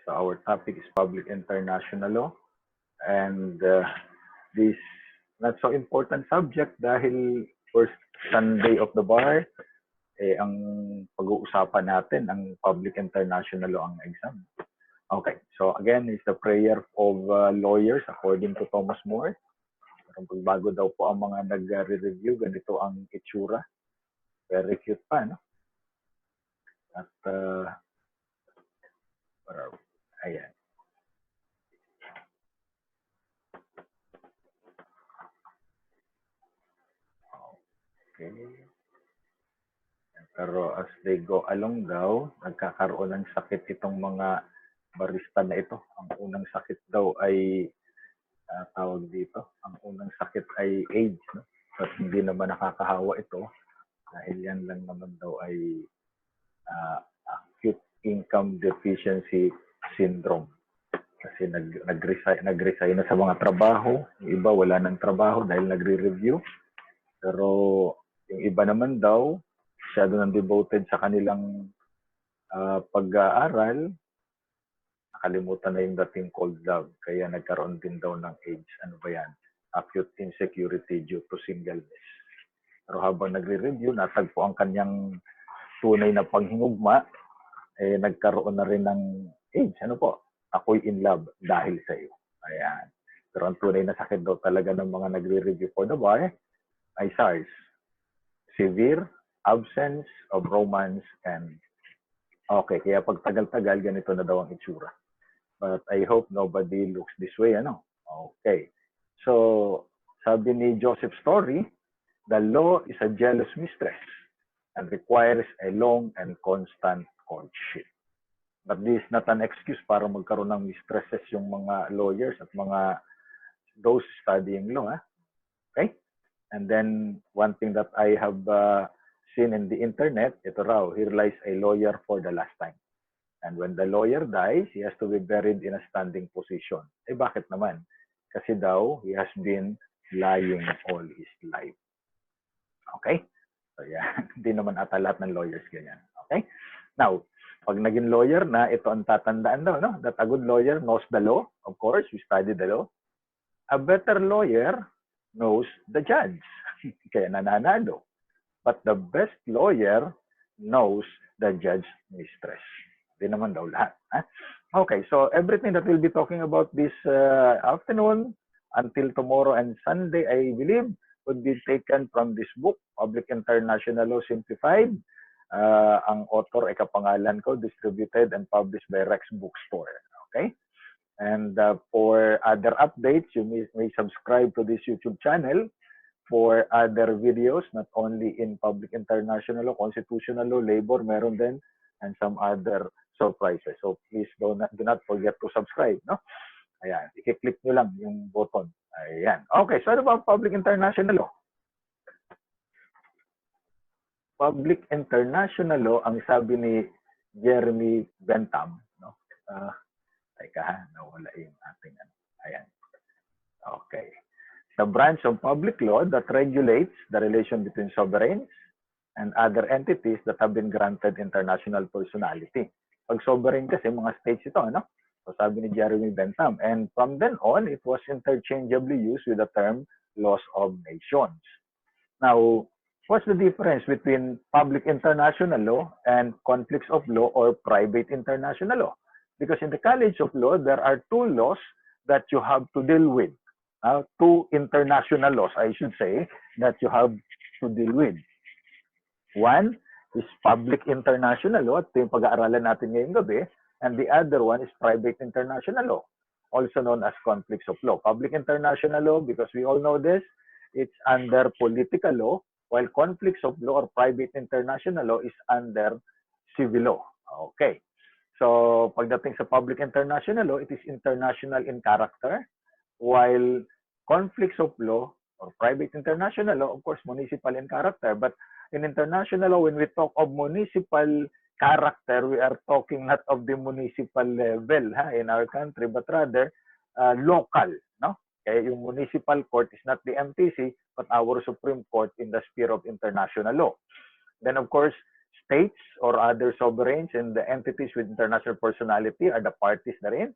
So our topic is public international law, and this not so important subject dahil first Sunday of the bar, ang pag-uusapan natin ang public international law ang exam. Okay, so again, it's the prayer of lawyers according to Thomas More. Pero bago daw po ang mga nag-review, ganito ang itsura. Very cute pa, no? At, ayan. Okay. Pero as they go along daw, nagkakaroon ng sakit itong mga barista na ito. Ang unang sakit daw ay tawag dito, ang unang sakit ay AIDS, no? At hindi naman nakakahawa ito dahil yan lang naman daw ay acute income deficiency syndrome. Kasi nag-resign na sa mga trabaho, yung iba wala ng trabaho dahil nagre-review. Pero yung iba naman daw, masyado nang devoted sa kanilang pag-aaral, nakalimutan na yung dating cold love. Kaya nagkaroon din daw ng AIDS. Ano ba yan? Acute insecurity due to singleness. Pero habang nagre-review, natagpo ang kanyang tunay na panghingugma, nagkaroon na rin ng AIDS. Ano po? Ako'y in love dahil sa iyo. Ayan. Pero ang tunay na sakit daw talaga ng mga nagre-review for the bar ay SARS. Severe absence of romance and okay, kaya pag tagal-tagal, ganito na daw ang itsura. But I hope nobody looks this way, ano? Okay. So, sabi ni Joseph Story, the law is a jealous mistress and requires a long and constant courtship. But this is not an excuse para magkaroon ng mistresses yung mga lawyers at mga those studying law. Okay? And then, one thing that I have seen in the internet, ito raw, here lies a lawyer for the last time. And when the lawyer dies, he has to be buried in a standing position. Bakit naman? Kasi daw, he has been lying all his life. Okay? So, yeah. Hindi naman ata lahat ng lawyers ganyan. Okay? Now, pag naging lawyer na, ito ang tatandaan daw, no? That a good lawyer knows the law. Of course, we study the law. A better lawyer knows the judge. Kaya nananalo. But the best lawyer knows the judge mistress. Di naman daw lahat. Okay, so everything that we'll be talking about this afternoon until tomorrow and Sunday, I believe, would be taken from this book, Public International Law Simplified. Ang author ay kapangalan ko, distributed and published by Rex Bookstore. Okay? And for other updates, you may subscribe to this YouTube channel for other videos, not only in public international law, constitutional law, labor, meron din, and some other surprises. So please do not forget to subscribe. No? Ayan, i-click nyo lang yung button. Ayan. Okay, so ano ba public international law? Public international law, ang sabi ni Jeremy Bentham, no? Teka ha, nawala yung ating ano. Ayan. Okay. The branch of public law that regulates the relation between sovereigns and other entities that have been granted international personality. Pag sovereign kasi, mga states ito, no? So sabi ni Jeremy Bentham. And from then on, it was interchangeably used with the term laws of nations. Now, what's the difference between public international law and conflicts of law or private international law? Because in the College of Law, there are two laws that you have to deal with. Two international laws, I should say, that you have to deal with. One is public international law, ito yung pag-aaralan natin ngayong gabi, and the other one is private international law, also known as conflicts of law. Public international law, because we all know this, it's under political law, while conflicts of law or private international law is under civil law. Okay. So, pagdating sa public international law, it is international in character, while conflicts of law or private international law, of course, municipal in character. But in international law, when we talk of municipal character, we are talking not of the municipal level in our country, but rather local. No? Kaya yung municipal court is not the MTC, but our Supreme Court in the sphere of international law. Then, of course, states or other sovereigns and the entities with international personality are the parties na rin.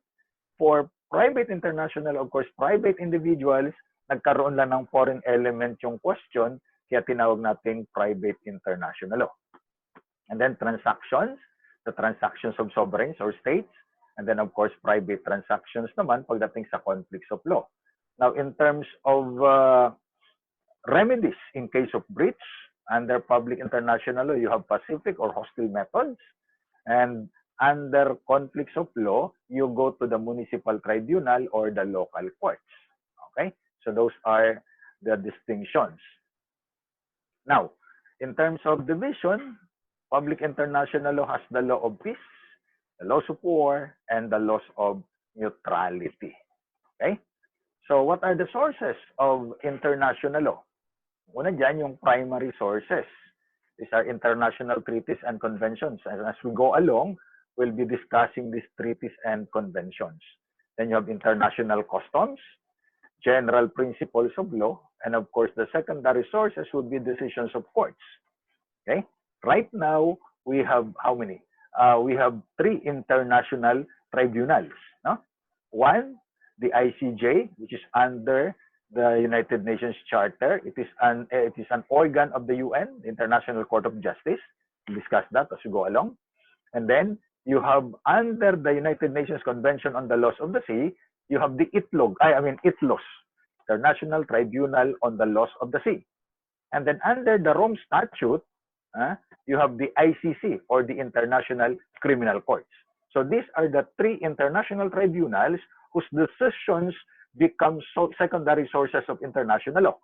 For private international, of course, private individuals, nagkaroon lang ng foreign element yung question, kaya tinawag nating private international law. And then transactions, the transactions of sovereigns or states, and then of course private transactions naman pagdating sa conflicts of law. Now in terms of remedies in case of breach, under public international law, you have pacific or hostile methods, and under conflicts of law, you go to the municipal tribunal or the local courts. Okay, so those are the distinctions. Now, in terms of division, public international law has the law of peace, the laws of war, and the laws of neutrality. Okay? So what are the sources of international law? Una dyan, yung primary sources. These are international treaties and conventions. And as we go along, we'll be discussing these treaties and conventions. Then you have international customs, general principles of law, and of course, the secondary sources would be decisions of courts. Okay? Right now, we have how many? We have 3 international tribunals. No? One, the ICJ, which is under the United Nations Charter. It is an organ of the UN, the International Court of Justice. We'll discuss that as we go along. And then you have under the United Nations Convention on the Laws of the Sea, you have the ITLOS, International Tribunal on the Laws of the Sea. And then under the Rome Statute, you have the ICC, or the International Criminal Courts. So these are the 3 international tribunals whose decisions become secondary sources of international law.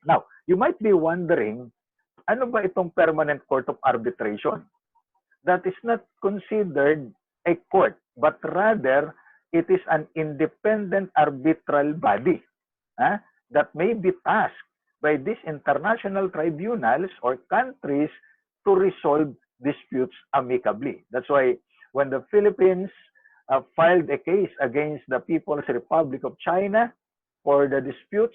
Now, you might be wondering, ano ba itong Permanent Court of Arbitration? That is not considered a court, but rather it is an independent arbitral body that may be tasked by these international tribunals or countries to resolve disputes amicably. That's why when the Philippines filed a case against the People's Republic of China for the disputes,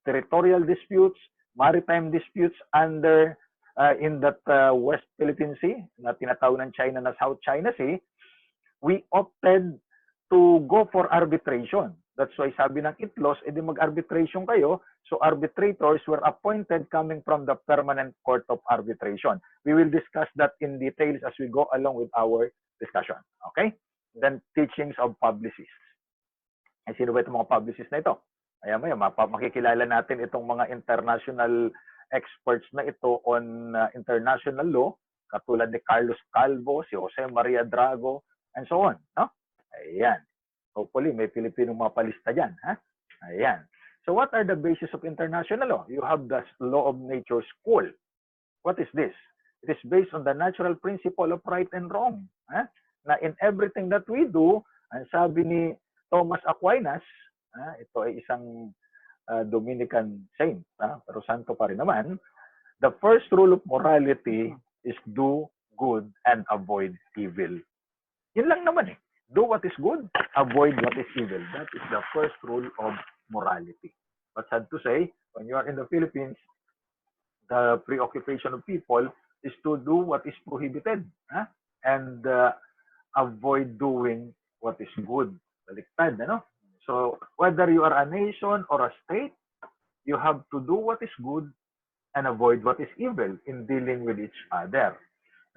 territorial disputes, maritime disputes under in that West Philippine Sea na tinatawag ng China na South China Sea, we opted to go for arbitration. That's why sabi ng ITLOS, edi mag-arbitration kayo. So arbitrators were appointed coming from the Permanent Court of Arbitration. We will discuss that in details as we go along with our discussion. Okay? Then teachings of publicists. Ay, sino ba itong mga publicists na ito? Ayan mo yan, makikilala natin itong mga international experts na ito on international law, katulad ni Carlos Calvo, si Jose Maria Drago, and so on. No? Ayan. Hopefully, may Pilipinong mapalista dyan. Ha? Ayan. So what are the basis of international law? You have the law of nature school. What is this? It is based on the natural principle of right and wrong. Ha? Na in everything that we do, ang sabi ni Thomas Aquinas, ito ay isang Dominican saint, pero santo pa rin naman, the first rule of morality is do good and avoid evil. Yun lang naman eh. Do what is good, avoid what is evil. That is the first rule of morality. But sad to say, when you are in the Philippines, the preoccupation of people is to do what is prohibited and avoid doing what is good. Baliktad, ano? So, whether you are a nation or a state, you have to do what is good and avoid what is evil in dealing with each other.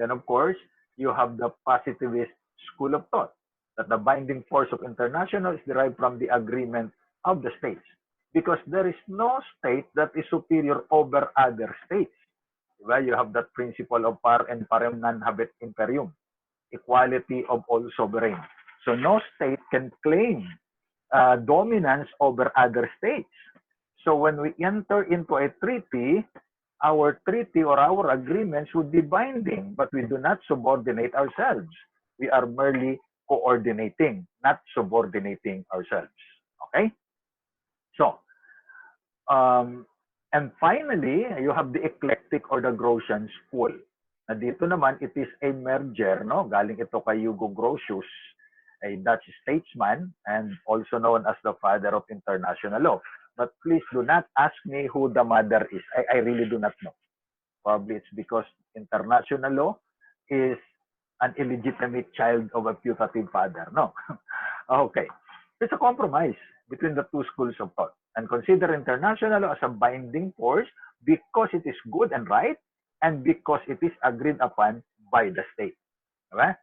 Then, of course, you have the positivist school of thought that the binding force of international is derived from the agreement of the states, because there is no state that is superior over other states. Diba? You have that principle of par and parem non habet imperium, equality of all sovereigns. So no state can claim dominance over other states. So when we enter into a treaty, our treaty or our agreements would be binding, but we do not subordinate ourselves. We are merely coordinating, not subordinating ourselves. Okay? So, and finally, you have the eclectic or the Grotian school. Na dito naman, it is a merger, no? Galing ito kay Hugo Grotius, a Dutch statesman and also known as the father of international law. But please do not ask me who the mother is. I really do not know. Probably it's because international law is an illegitimate child of a putative father. No. Okay. It's a compromise between the two schools of thought and consider international law as a binding force because it is good and right and because it is agreed upon by the state. Okay?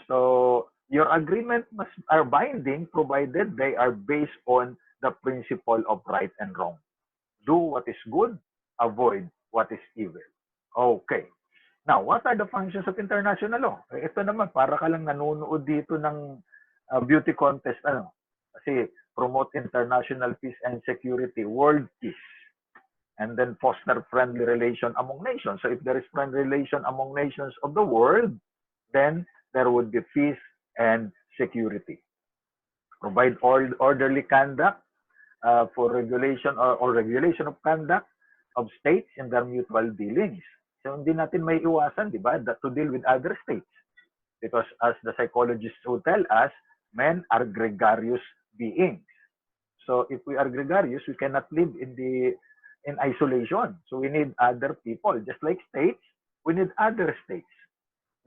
So your agreement are binding provided they are based on the principle of right and wrong. Do what is good, avoid what is evil. Okay. Now, what are the functions of international law? Ito naman, para ka lang nanonood dito ng beauty contest. Ano? Kasi promote international peace and security, world peace, and then foster friendly relation among nations. So if there is friendly relation among nations of the world, then there would be peace and security. Provide orderly conduct for regulation or regulation of conduct of states in their mutual dealings. So hindi natin may iwasan, di ba, to deal with other states. Because as the psychologists will tell us, men are gregarious beings. So if we are gregarious, we cannot live in isolation. So we need other people. Just like states, we need other states.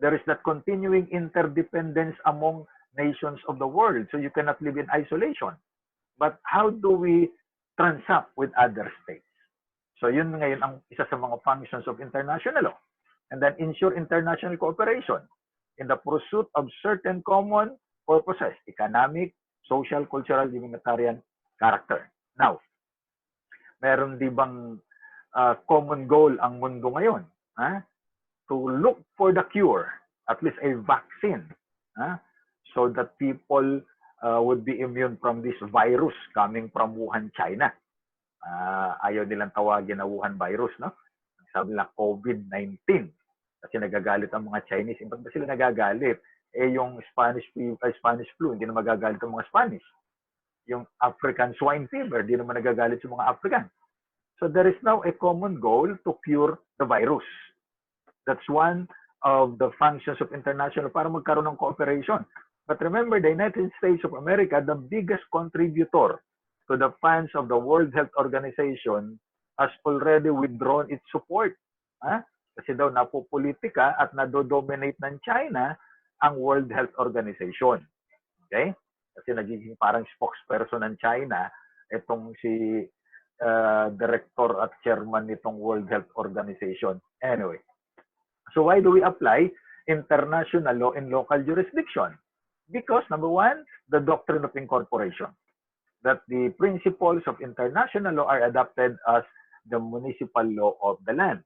There is that continuing interdependence among nations of the world. So you cannot live in isolation. But how do we transact with other states? So yun ngayon ang isa sa mga functions of international law. And then ensure international cooperation in the pursuit of certain common purposes, economic, social, cultural, humanitarian character. Now, meron di bang common goal ang mundo ngayon? To look for the cure, at least a vaccine, so that people would be immune from this virus coming from Wuhan, China. Ayaw nilang tawagin na Wuhan virus, no? Sabi nila COVID-19. Kasi nagagalit ang mga Chinese. Ba't ba sila nagagalit? Yung Spanish flu, hindi na magagalit ang mga Spanish. Yung African swine fever, hindi naman nagagalit yung mga African. So there is now a common goal to cure the virus. That's one of the functions of international para magkaroon ng cooperation. But remember, the United States of America, the biggest contributor to the funds of the World Health Organization, has already withdrawn its support. Kasi daw napopolitika at nadodominate ng China ang World Health Organization. Okay? Kasi nagiging parang spokesperson ng China itong si director at chairman nitong World Health Organization. Anyway, so why do we apply international law in local jurisdiction? Because number one, the doctrine of incorporation, that the principles of international law are adopted as the municipal law of the land.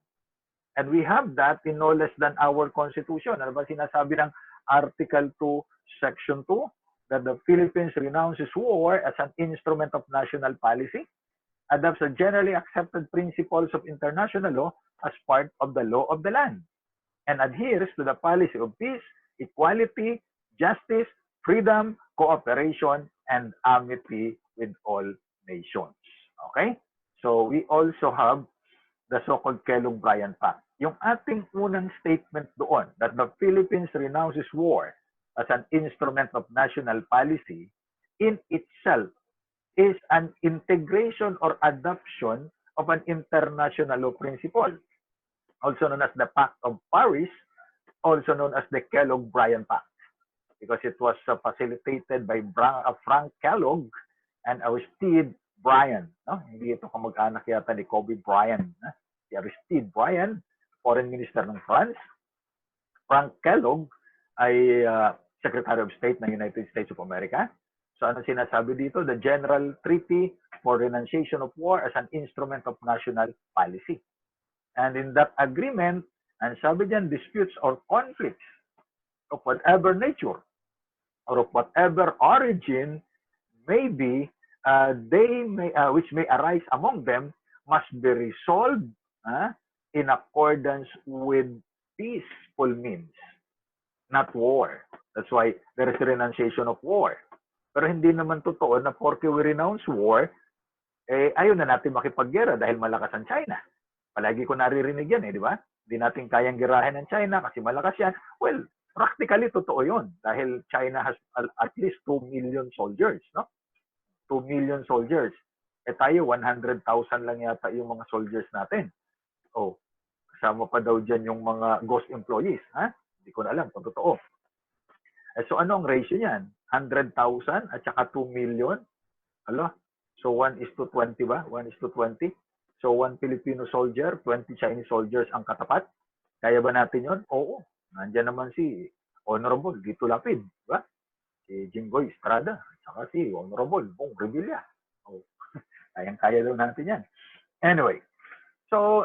And we have that in no less than our Constitution. Ano ba sinasabi ng Article 2, Section 2? That the Philippines renounces war as an instrument of national policy, adopts the generally accepted principles of international law as part of the law of the land, and adheres to the policy of peace, equality, justice, freedom, cooperation, and amity with all nations. Okay? So we also have the so-called Kellogg-Briand Pact. Yung ating unang statement doon, that the Philippines renounces war as an instrument of national policy, in itself is an integration or adoption of an international law principle, also known as the Pact of Paris, also known as the Kellogg-Briand Pact, because it was facilitated by Frank Kellogg and Aristide Briand. No? Hindi ito kamag-anak yata ni Kobe Bryant. Si Aristide Briand, Foreign Minister ng France. Frank Kellogg ay Secretary of State ng United States of America. So ano sinasabi dito? The General Treaty for Renunciation of War as an instrument of national policy. And in that agreement, ang sabi diyan, disputes or conflicts of whatever nature or of whatever origin may be, which may arise among them, must be resolved in accordance with peaceful means, not war. That's why there is renunciation of war. Pero hindi naman totoo na porque we renounce war, ayaw na natin makipaggera dahil malakas ang China. Palagi ko naririnig yan, di ba? Hindi natin kayang girahin ng China kasi malakas yan. Well, practically totoo yun dahil China has at least 2 million soldiers, no? 2 million soldiers. Tayo, 100,000 lang yata yung mga soldiers natin. Kasama pa daw dyan yung mga ghost employees. Ha? Hindi ko na alam kung totoo. So ano ang ratio niyan? 100,000 at saka 2 million? Alo? So 1:20 ba? 1:20? So 1 Filipino soldier, 20 Chinese soldiers ang katapat? Kaya ba natin yon? Oo. Nandiyan naman si Honorable Gito Lapid. Diba? Si Jinggoy Estrada. Saka si Honorable Bong Revilla. Oh. Kayang-kaya daw natin yan. Anyway. So,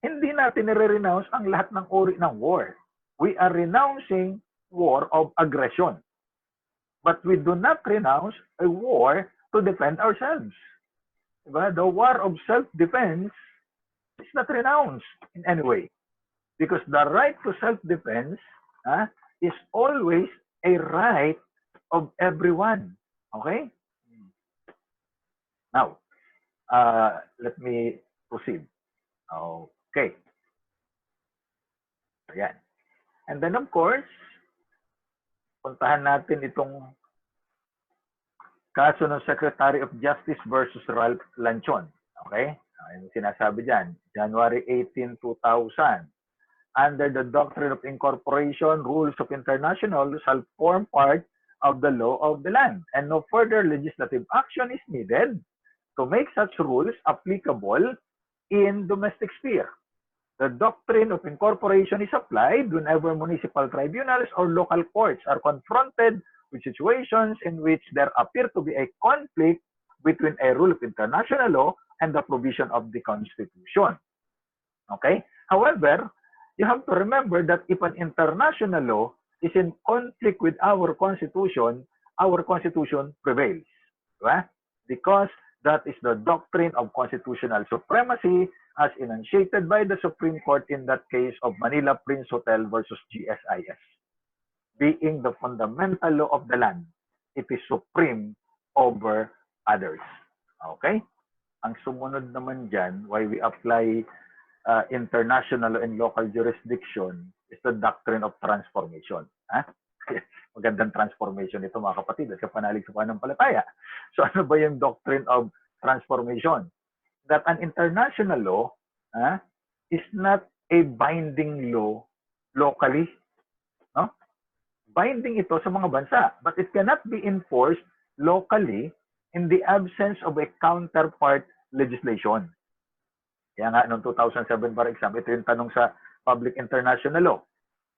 hindi natin nire-renounce ang lahat ng uri ng war. We are renouncing war of aggression. But we do not renounce a war to defend ourselves. Diba? The war of self-defense is not renounced in any way. Because the right to self-defense is always a right of everyone. Okay? Now, let me proceed. Okay. Ayan. And then, of course, puntahan natin itong kaso ng Secretary of Justice versus Ralph Lanchon. Okay? Yung sinasabi dyan, January 18, 2000. Under the doctrine of incorporation, rules of international shall form part of the law of the land, and no further legislative action is needed to make such rules applicable in domestic sphere. The doctrine of incorporation is applied whenever municipal tribunals or local courts are confronted with situations in which there appear to be a conflict between a rule of international law and the provision of the Constitution. Okay? However, you have to remember that if an international law is in conflict with our Constitution prevails. Right? Because that is the doctrine of constitutional supremacy as enunciated by the Supreme Court in that case of Manila Prince Hotel versus GSIS. Being the fundamental law of the land, it is supreme over others. Okay? Ang sumunod naman dyan, why we apply international and local jurisdiction is the doctrine of transformation. Magandang transformation ito mga kapatid at kapanalig sa pananampalataya. So ano ba yung doctrine of transformation? That an international law is not a binding law locally. No? Binding ito sa mga bansa, but it cannot be enforced locally in the absence of a counterpart legislation. Kaya nga, noong 2007, for example, ito yung tanong sa public international law.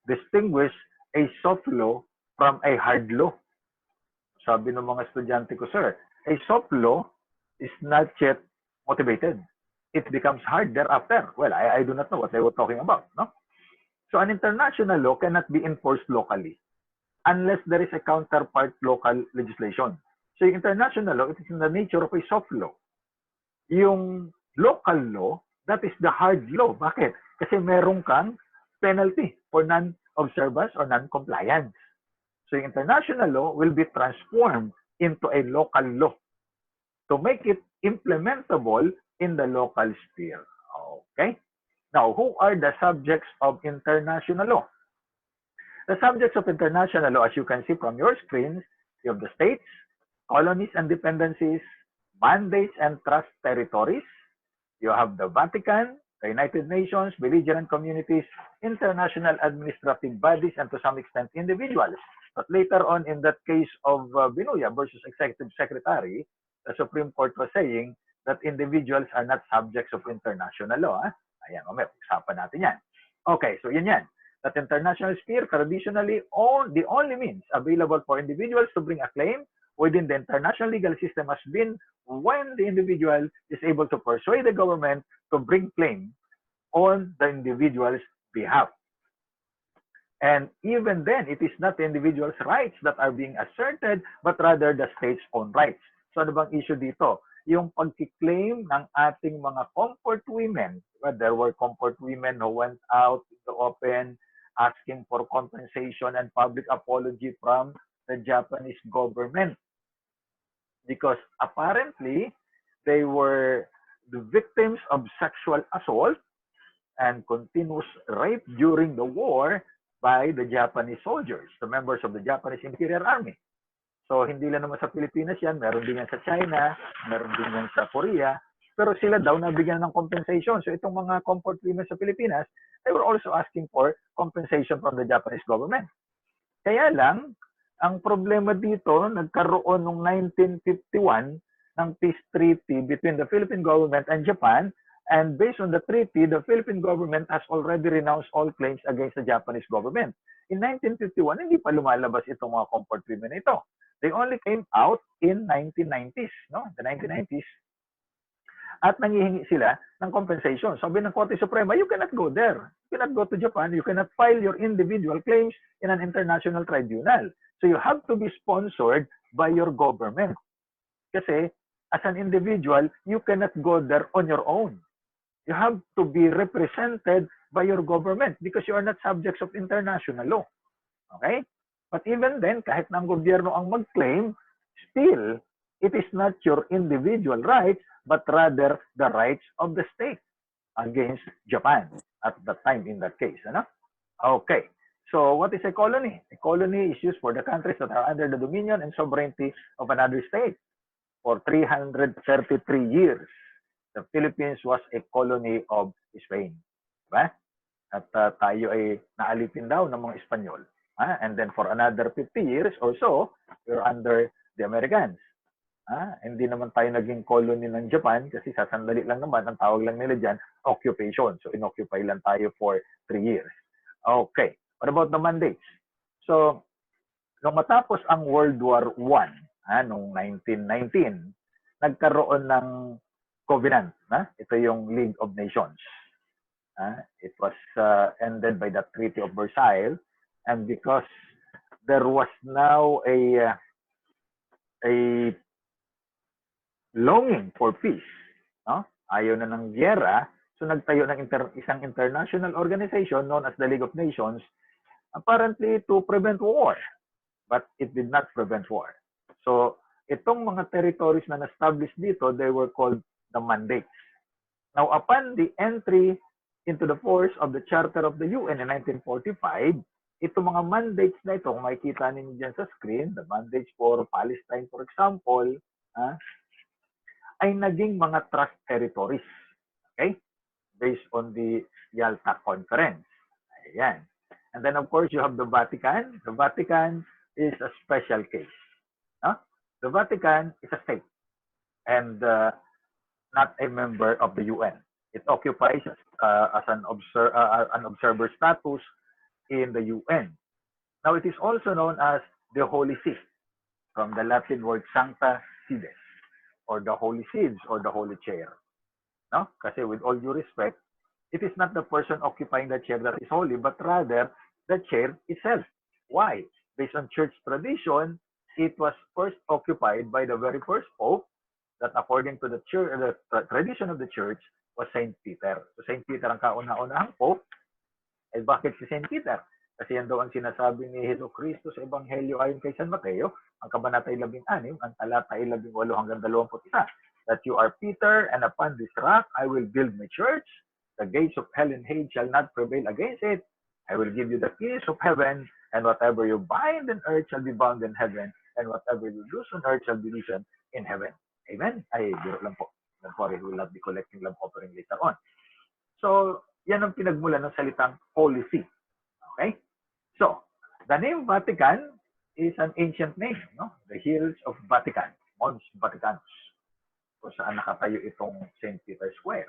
Distinguish a soft law from a hard law. Sabi ng mga estudyante ko, sir, a soft law is not yet motivated. It becomes hard thereafter. Well, I do not know what they were talking about. No? So an international law cannot be enforced locally unless there is a counterpart local legislation. So yung international law, it is in the nature of a soft law. Yung local law, that is the hard law. Bakit? Kasi meron kang penalty for non-observance or non-compliance. So yung international law will be transformed into a local law to make it implementable in the local sphere. Okay? Now, who are the subjects of international law? The subjects of international law, as you can see from your screens, you have the states, colonies and dependencies, mandates and trust territories. You have the Vatican, the United Nations, belligerent communities, international administrative bodies, and to some extent individuals. But later on, in that case of Binuya versus Executive Secretary, the Supreme Court was saying that individuals are not subjects of international law. Ayan, mamaya, usapan natin yan. Okay, so yan. That international sphere, traditionally, the only means available for individuals to bring a claim within the international legal system has been when the individual is able to persuade the government to bring claim on the individual's behalf. And even then, it is not the individual's rights that are being asserted, but rather the state's own rights. So ano bang issue dito? Yung pag-claim ng ating mga comfort women. There were comfort women who went out in the open asking for compensation and public apology from the Japanese government. Because apparently, they were the victims of sexual assault and continuous rape during the war by the Japanese soldiers, the members of the Japanese Imperial Army. So, hindi lang naman sa Pilipinas yan, meron din yan sa China, meron din yan sa Korea. pero sila daw nabigyan ng compensation. So itong mga comfort women sa Pilipinas, they were also asking for compensation from the Japanese government. Kaya lang, ang problema dito, nagkaroon noong 1951 ng peace treaty between the Philippine government and Japan. And based on the treaty, the Philippine government has already renounced all claims against the Japanese government. In 1951, hindi pa lumalabas itong mga comfort women ito. They only came out in 1990s, no? The 1990s. At nangihingi sila ng compensation. Sabi ng Korte Suprema, you cannot go there. You cannot go to Japan. You cannot file your individual claims in an international tribunal. So you have to be sponsored by your government. Kasi as an individual, you cannot go there on your own. You have to be represented by your government because you are not subjects of international law. Okay? But even then, kahit na ang gobyerno ang mag-claim, still, it is not your individual rights, but rather the rights of the state against Japan at that time in that case. Ano? Okay. So what is a colony? A colony is used for the countries that are under the dominion and sovereignty of another state. For 333 years, the Philippines was a colony of Spain. Diba? At tayo ay naalipin daw ng mga Espanyol. And then for another 50 years or so, we're under the Americans. Hindi naman tayo naging colony ng Japan kasi sasandali lang naman, ang tawag lang nila dyan, occupation. So inoccupy lang tayo for 3 years. Okay. What about the mandates? So, nung matapos ang World War I, noong 1919, nagkaroon ng covenant. Ito yung League of Nations. It was ended by the Treaty of Versailles, and because there was now a longing for peace, ayaw na ng gyera, so nagtayo ng isang international organization known as the League of Nations, apparently to prevent war, but it did not prevent war. So itong mga territories na na-establish dito, they were called the mandates. Now, upon the entry into the force of the Charter of the UN in 1945, itong mga mandates na ito, kung makikita ninyo dyan sa screen, the mandates for Palestine, for example, ay naging mga trust territories. Okay? Based on the Yalta Conference. Ayan. And then, of course, you have the Vatican. The Vatican is a special case. The Vatican is a state and not a member of the UN. It occupies as an observer status in the UN. Now, it is also known as the Holy See, from the Latin word Sancta Sedes, or the Holy Seeds, or the Holy Chair. Kasi with all due respect, it is not the person occupying the chair that is holy, but rather the chair itself. Why? Based on church tradition, it was first occupied by the very first pope that according to the church, the tradition of the church, was Saint Peter. So Saint Peter ang kauna-unahang pope. Eh bakit si Saint Peter? Kasi yan daw ang sinasabi ni Hesus Kristo sa Ebanghelyo ayon kay San Mateo, ang kabanata 16, ang talata 18 hanggang 21, that you are Peter, and upon this rock I will build my church. The gates of hell and hate shall not prevail against it. I will give you the keys of heaven, and whatever you bind on earth shall be bound in heaven, and whatever you loose on earth shall be loosened in heaven. Amen? Ay, biro lang po. Don't worry, we will not be collecting love offering later on. So, yan ang pinagmula ng salitang Holy See. Okay? So, the name Vatican is an ancient name, The Hills of Vatican, Mons Vaticanus, kung saan nakatayo itong St. Peter's Square.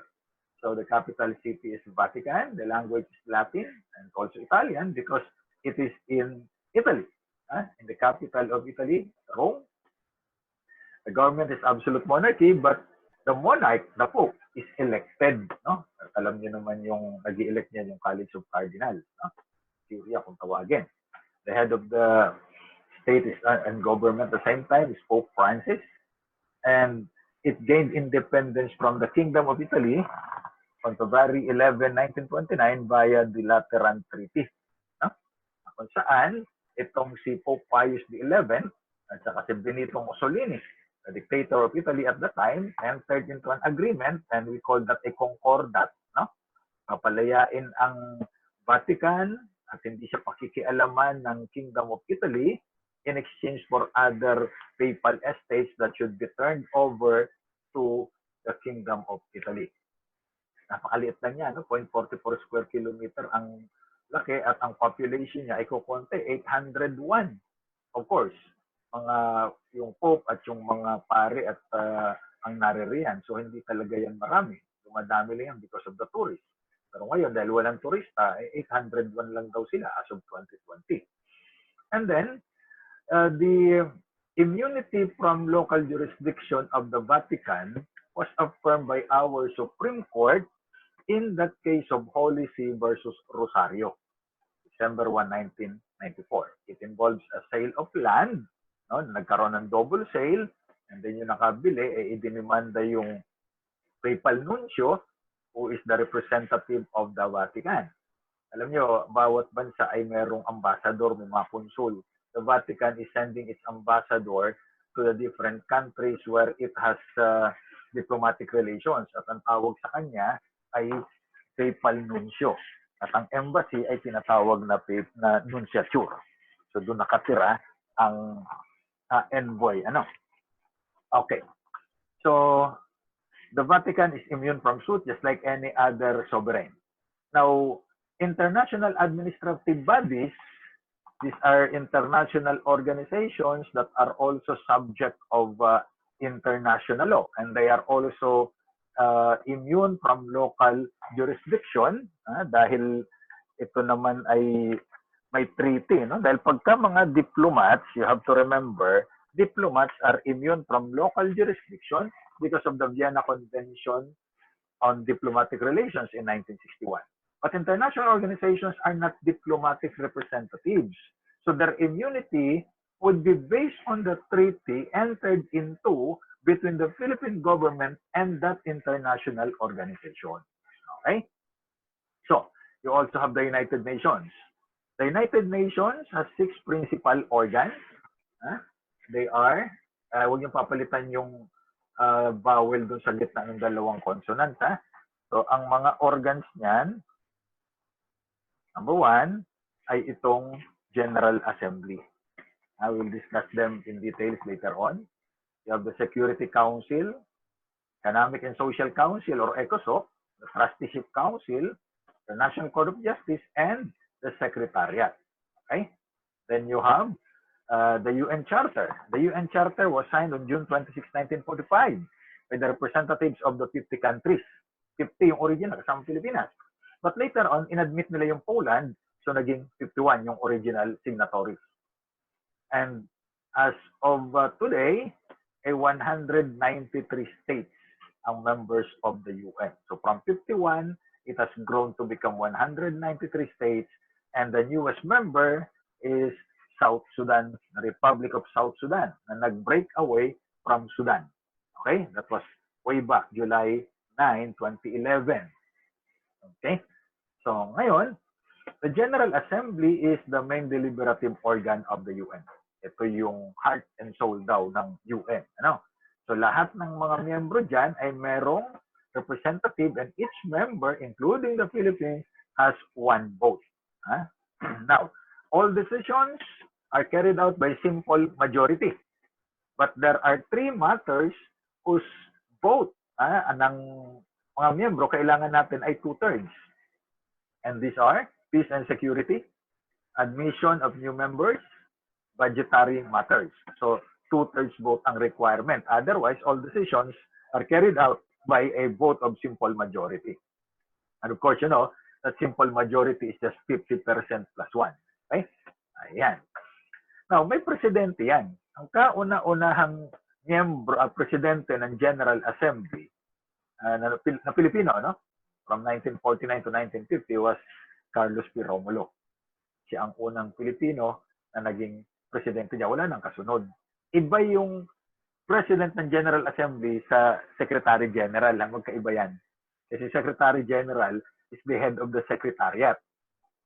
So the capital city is Vatican. The language is Latin and also Italian because it is in Italy, in the capital of Italy, Rome. The government is absolute monarchy, but the monarch, the Pope, is elected. Alam niyo naman yung nag-i-elect niya yung College of Cardinals. Syria kung tawagin. The head of the state is, and government at the same time is Pope Francis. And it gained independence from the Kingdom of Italy on February 11, 1929 via the Lateran Treaty. Kung saan, itong si Pope Pius XI at saka si Benito Mussolini, the dictator of Italy at the time, entered into an agreement, and we call that a concordat. Papalayain ang Vatican at hindi siya pakikialaman ng Kingdom of Italy in exchange for other papal estates that should be turned over to the Kingdom of Italy. Napakaliit lang yan, no? 0.44 square kilometer ang laki at ang population niya ay kukonti, 801. Of course, yung Pope at yung mga pare at ang naririyan. So, hindi talaga yan marami. Dumadami lang yan because of the tourists. Pero ngayon, dahil walang turista, 801 lang daw sila as of 2020. And then, the immunity from local jurisdiction of the Vatican was affirmed by our Supreme Court in that case of Holy See versus Rosario, December 1, 1994. It involves a sale of land, no? Nagkaroon ng double sale, and then yung nakabili, idinimanda yung papal nuncio, who is the representative of the Vatican. Alam nyo, bawat bansa ay merong ambassador, may mga konsul. The Vatican is sending its ambassador to the different countries where it has diplomatic relations. At ang tawag sa kanya ay papal nuncio. At ang embassy ay tinatawag na nunciature. So doon nakatira ang envoy. Okay. So the Vatican is immune from suit just like any other sovereign. Now, international administrative bodies, these are international organizations that are also subject of international law, and they are also immune from local jurisdiction dahil ito naman ay may treaty, no? Dahil pagka mga diplomats, you have to remember, diplomats are immune from local jurisdiction because of the Vienna Convention on Diplomatic Relations in 1961. But international organizations are not diplomatic representatives. So their immunity would be based on the treaty entered into between the Philippine government and that international organization. Okay? So, you also have the United Nations. The United Nations has 6 principal organs. They are, huwag niyong papalitan yung vowel dun sa gitna ng dalawang consonant. So, ang mga organs niyan, number 1, ay itong General Assembly. I will discuss them in details later on. You have the Security Council, Economic and Social Council or ECOSOC, the Trusteeship Council, the National Court of Justice, and the Secretariat. Okay? Then you have the UN Charter. The UN Charter was signed on June 26, 1945 by the representatives of the 50 countries. 50 yung original, kasama Pilipinas. But later on, inadmit nila yung Poland, so naging 51 yung original signatories. And as of today, 193 states ang members of the UN. So from 51, it has grown to become 193 states, and the newest member is South Sudan, the Republic of South Sudan, na nag-break away from Sudan. Okay? That was way back July 9, 2011. Okay? So ngayon, the General Assembly is the main deliberative organ of the UN. Ito yung heart and soul daw ng UN. So lahat ng mga miyembro dyan ay merong representative, and each member, including the Philippines, has 1 vote. Now, all decisions are carried out by simple majority. But there are 3 matters whose vote ng mga miyembro kailangan natin ay 2/3. And these are peace and security, admission of new members, budgetary matters. So 2/3 vote ang requirement. Otherwise, all decisions are carried out by a vote of simple majority. And of course, you know, that simple majority is just 50% plus 1. Okay? Ayan. Now, may presidente yan. Ang kauna-unahang miyembro, presidente ng General Assembly na Pilipino, no? From 1949 to 1950 was Carlos P. Romulo. Siya ang unang Pilipino na naging presidente niya. Wala nang kasunod. Iba yung president ng General Assembly sa Secretary General. Magkaiba yan. Kasi Secretary General is the head of the Secretariat.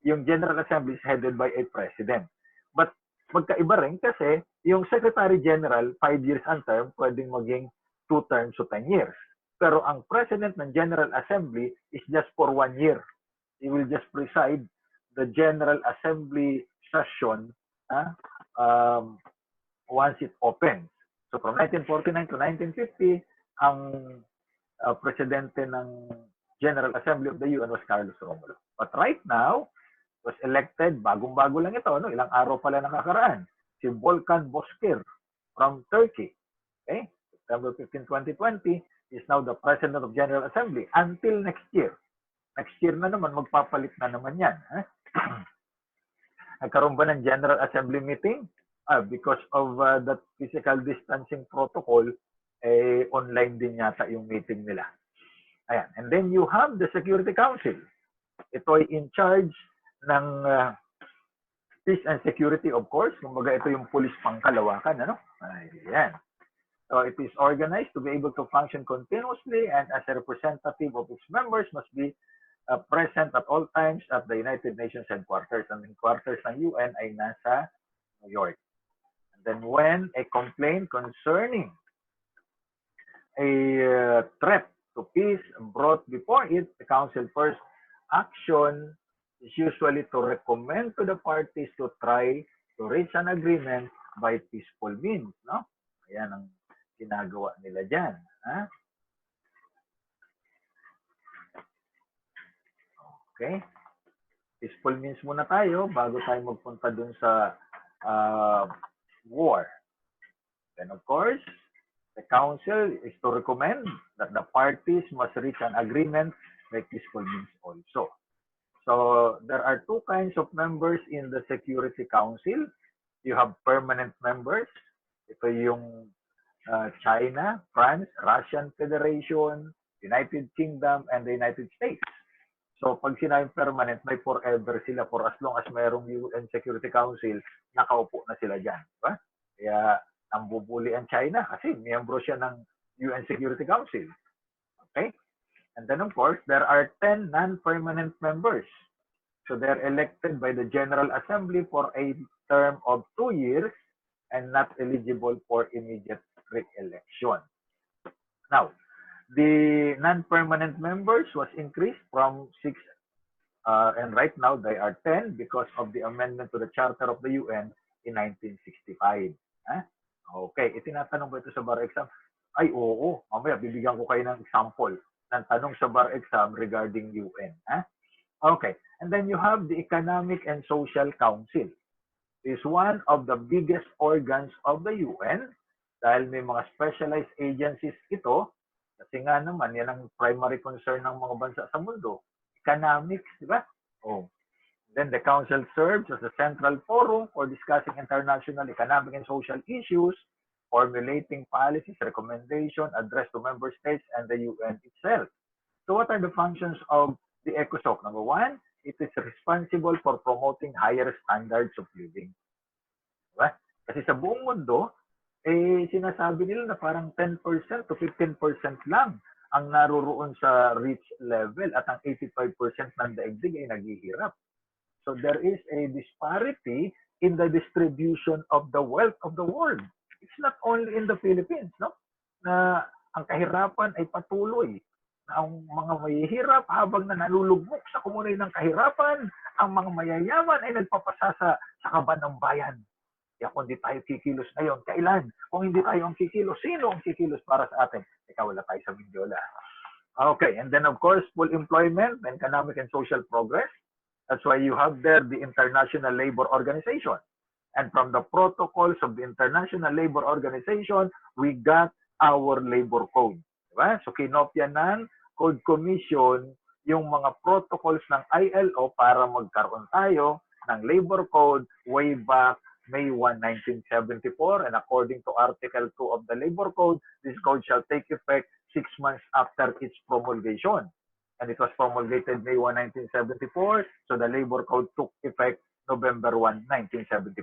Yung General Assembly is headed by a president. But magkaiba rin kasi yung Secretary General, 5 years ang term, pwedeng maging 2 terms to 10 years. Pero ang president ng General Assembly is just for 1 year. He will just preside the General Assembly session once it opens. So from 1949 to 1950, ang presidente ng General Assembly of the UN was Carlos Romulo. But right now, was elected, bagong-bago lang ito, no? Ilang araw pala nakakaraan, si Volkan Bozkır from Turkey. Okay? September 15, 2020, is now the President of General Assembly until next year. Next year na naman, magpapalit na naman yan. Nagkaroon ba ng General Assembly meeting? Because of that physical distancing protocol, online din yata yung meeting nila. Ayan. And then you have the Security Council. Ito ay in charge ng peace and security, of course. Kumbaga ito yung police pangkalawakan. Ano? Ayan. So it is organized to be able to function continuously, and as a representative of its members must be present at all times at the United Nations headquarters. And the headquarters ng UN ay nasa New York. And then when a complaint concerning a threat to peace brought before it, the Council first action is usually to recommend to the parties to try to reach an agreement by peaceful means. No? Ayan ang ginagawa nila dyan. Okay? Peaceful means muna tayo bago tayo magpunta dun sa war. Then of course, the Council is to recommend that the parties must reach an agreement by peaceful means also. So there are two kinds of members in the Security Council. You have permanent members. Ito yung China, France, Russian Federation, United Kingdom, and the United States. So pag sinabing permanent, may forever sila for as long as mayroong UN Security Council, nakaupo na sila dyan. Diba? Kaya nambubuli ang China kasi miyembro siya ng UN Security Council. Okay? And then of course, there are 10 non-permanent members. So they're elected by the General Assembly for a term of 2 years and not eligible for immediate re-election. Now, the non-permanent members was increased from 6, and right now they are 10 because of the amendment to the Charter of the UN in 1965. Okay, itinatanong ba ito sa bar exam? Ay, oo. Mamaya, bibigyan ko kayo ng example ng tanong sa bar exam regarding UN. Okay, and then you have the Economic and Social Council. Is one of the biggest organs of the UN dahil may mga specialized agencies ito kasi nga naman yan ang primary concern ng mga bansa sa mundo, economics, di ba? Then the council serves as a central forum for discussing international economic and social issues, formulating policies, recommendations addressed to member states and the UN itself. So what are the functions of the ECOSOC? Number one, it is responsible for promoting higher standards of living. Diba? Kasi sa buong mundo, sinasabi nila na parang 10% to 15% lang ang naruroon sa rich level at ang 85% ng daigdig ay naghihirap. So there is a disparity in the distribution of the wealth of the world. It's not only in the Philippines, no? Na ang kahirapan ay patuloy. Ang mga mahihirap habang na nalulugmok sa komunidad ng kahirapan, ang mga mayayaman ay nagpapasa sa kaban ng bayan. Kaya kung hindi tayo kikilos ngayon, kailan? Kung hindi tayo ang kikilos, sino ang kikilos para sa atin? Wala tayo sa Mindiola. Okay, and then of course, full employment, economic and social progress. That's why you have there the International Labor Organization. And from the protocols of the International Labor Organization, we got our labor code. Diba? So kinopya ng Code Commission yung mga protocols ng ILO para magkaroon tayo ng labor code way back May 1, 1974. And according to Article 2 of the Labor Code, this code shall take effect 6 months after its promulgation. And it was promulgated May 1, 1974. So the Labor Code took effect November 1, 1974.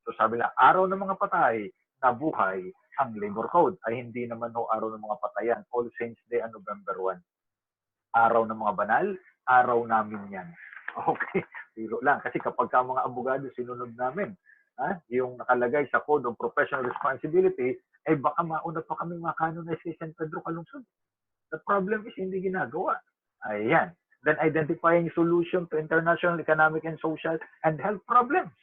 So sabi lang, araw ng mga patay na buhay ang Labor Code ay hindi naman ho araw ng mga patayan. All Saints Day ang November 1. Araw ng mga banal, araw namin yan. Okay, biro lang. Kasi kapag ka mga abogado sinunod namin, yung nakalagay sa Code of Professional Responsibility, ay baka mauna pa kaming makanonize kay San Pedro Calungsod. The problem is hindi ginagawa. Ayan. Then identifying solution to international economic and social and health problems.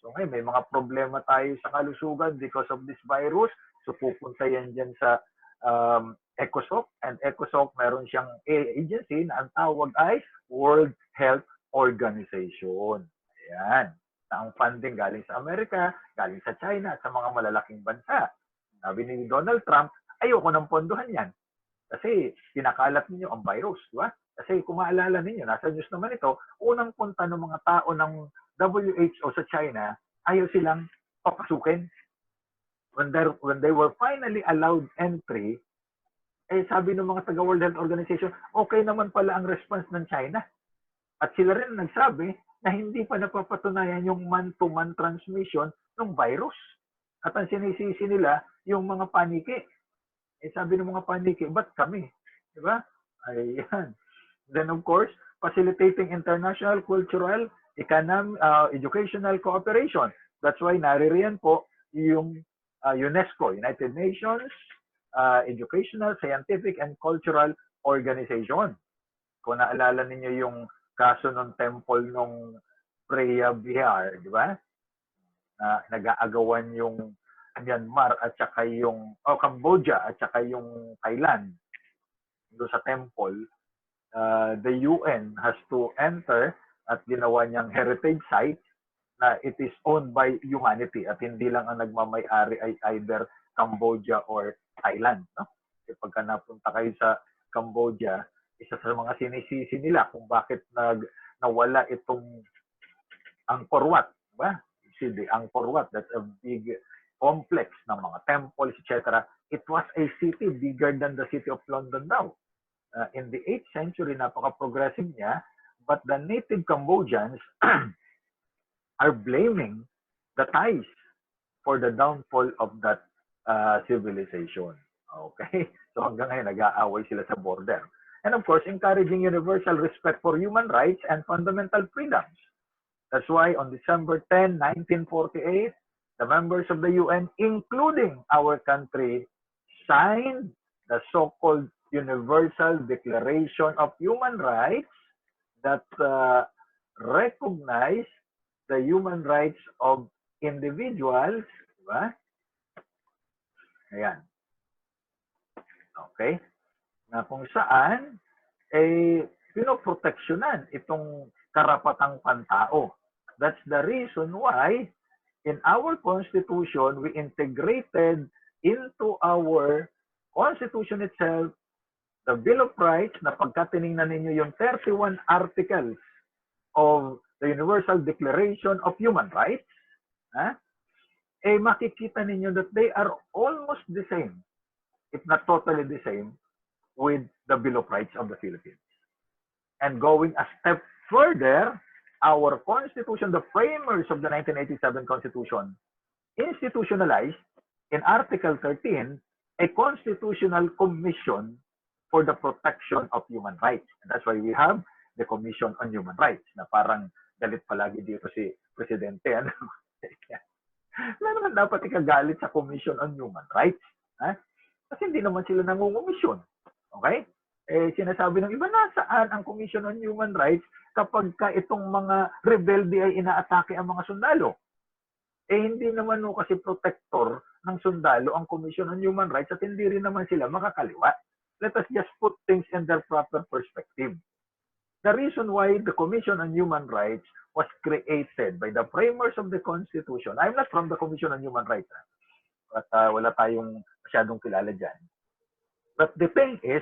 So ngayon, may mga problema tayo sa kalusugan because of this virus. So pupunta yan dyan sa ECOSOC, and ECOSOC meron siyang agency na ang tawag ay World Health Organization. Ayan. Na ang funding galing sa Amerika, galing sa China, at sa mga malalaking bansa. Sabi ni Donald Trump, ayoko nang pondohan yan. Kasi kinakalat ninyo ang virus, di ba? Kasi kung maalala ninyo, nasa news naman ito, unang punta ng mga tao ng WHO sa China, ayaw silang papasukin. When they were finally allowed entry, sabi ng mga taga World Health Organization, okay naman pala ang response ng China. At sila rin nagsabi na hindi pa napapatunayan yung man-to-man transmission ng virus. At ang sinisisi nila, yung mga paniki. Sabi ng mga paniki, ba't kami? Diba? Ayan. Then of course, facilitating international, cultural, economic, educational cooperation. That's why naririyan po yung UNESCO, United Nations, Educational, Scientific, and Cultural Organization. Kung naalala ninyo yung kaso ng temple ng Preah Vihear, di ba? Nag-aagawan yung Myanmar at saka yung Cambodia at saka yung Thailand doon sa temple. The UN has to enter at ginawa niyang heritage site na it is owned by humanity at hindi lang ang nagmamay-ari ay either Cambodia or Thailand. No? Kasi pagka napunta kayo sa Cambodia, isa sa mga sinisisi nila kung bakit nawala itong Angkor Wat. Diba? See, the Angkor Wat, that's a big complex ng mga temples, etc. It was a city bigger than the city of London now. In the 8th century, napaka-progressive niya, but the native Cambodians are blaming the Thais for the downfall of that civilization. Okay? So hanggang ngayon, nag-aaway sila sa border. And of course, encouraging universal respect for human rights and fundamental freedoms. That's why on December 10, 1948, the members of the UN, including our country, signed the so-called Universal Declaration of Human Rights that recognize the human rights of individuals. Diba? Ayan. Okay? Na kung saan, pinoproteksyonan itong karapatang pantao. That's the reason why in our Constitution, we integrated into our Constitution itself the Bill of Rights na pagka tinignan ninyo yung 31 articles of the Universal Declaration of Human Rights, makikita ninyo that they are almost the same, if not totally the same, with the Bill of Rights of the Philippines. And going a step further, our Constitution, the framers of the 1987 Constitution, institutionalized in Article 13 a Constitutional Commission for the Protection of Human Rights. And that's why we have the Commission on Human Rights, na parang galit palagi dito si Presidente. Ano naman dapat ikagalit sa Commission on Human Rights? Kasi hindi naman sila nangungumisyon. Okay? Sinasabi ng iba, nasaan ang Commission on Human Rights kapag itong mga rebelde ay inaatake ang mga sundalo? Hindi naman kasi protector ng sundalo ang Commission on Human Rights at hindi rin naman sila makakaliwa. Let us just put things in their proper perspective. The reason why the Commission on Human Rights was created by the framers of the Constitution, I'm not from the Commission on Human Rights, at wala tayong masyadong kilala dyan. But the thing is,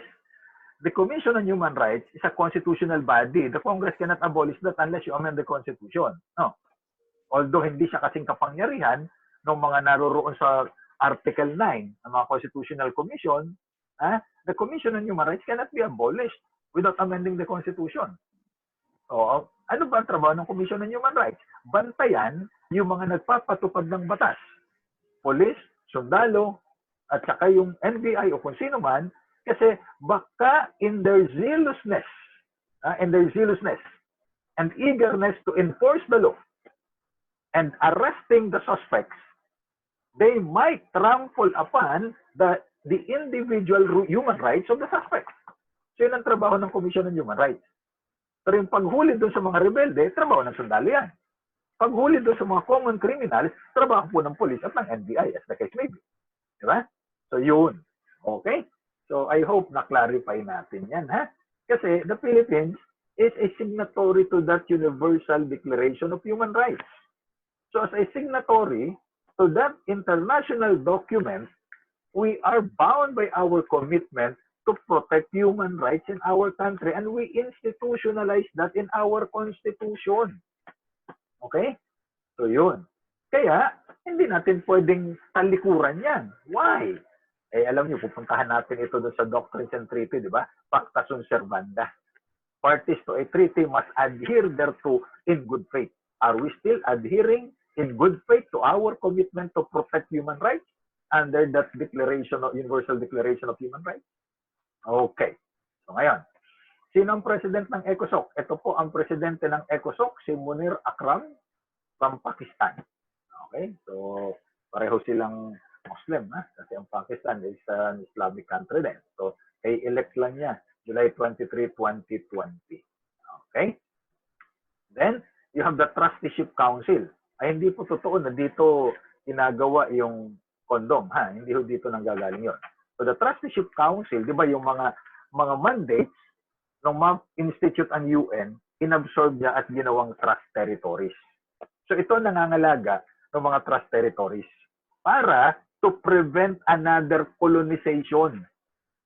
the Commission on Human Rights is a constitutional body. The Congress cannot abolish that unless you amend the Constitution. No. Although hindi siya kasing kapangyarihan ng mga naroroon sa Article 9 ng mga Constitutional Commission, the Commission on Human Rights cannot be abolished without amending the Constitution. So, ano ba ang trabaho ng Commission on Human Rights? Bantayan yung mga nagpapatupad ng batas. Police, sundalo, at saka yung NBI o kung sino man, kasi baka in their zealousness and eagerness to enforce the law and arresting the suspects, they might trample upon the individual human rights of the suspects. So yun ang trabaho ng Commission on Human Rights. Pero yung paghuli doon sa mga rebelde, trabaho ng sundalo yan. Paghuli doon sa mga common criminals, trabaho po ng police at ng NBI, as the case may be. Diba? So yun. Okay? So I hope na-clarify natin yan, ha? Kasi the Philippines is a signatory to that Universal Declaration of Human Rights. So as a signatory to that international document, we are bound by our commitment to protect human rights in our country, and we institutionalize that in our Constitution. Okay? So yun. Kaya, hindi natin pwedeng talikuran yan. Why? Eh, alam niyo, pupuntahan natin ito doon sa Doctrines and Treaty, di ba? Pacta sunt servanda. Parties to a treaty must adhere thereto in good faith. Are we still adhering in good faith to our commitment to protect human rights under that declaration of Universal Declaration of Human Rights? Okay. So ngayon, sino ang president ng ECOSOC? Ito po ang presidente ng ECOSOC, si Munir Akram from Pakistan. Okay? So, pareho silang Muslim, ha? Kasi ang Pakistan is an Islamic country din. So, i-elect lang niya July 23, 2020. Okay? Then, you have the Trusteeship Council. Ay, hindi po totoo na dito ginagawa yung kondom, ha? Hindi ho dito nanggagaling yon. So, the Trusteeship Council, di ba yung mga mandates ng ma-institute ang UN, inabsorb niya at ginawang trust territories. So, ito nangangalaga ng mga trust territories para to prevent another colonization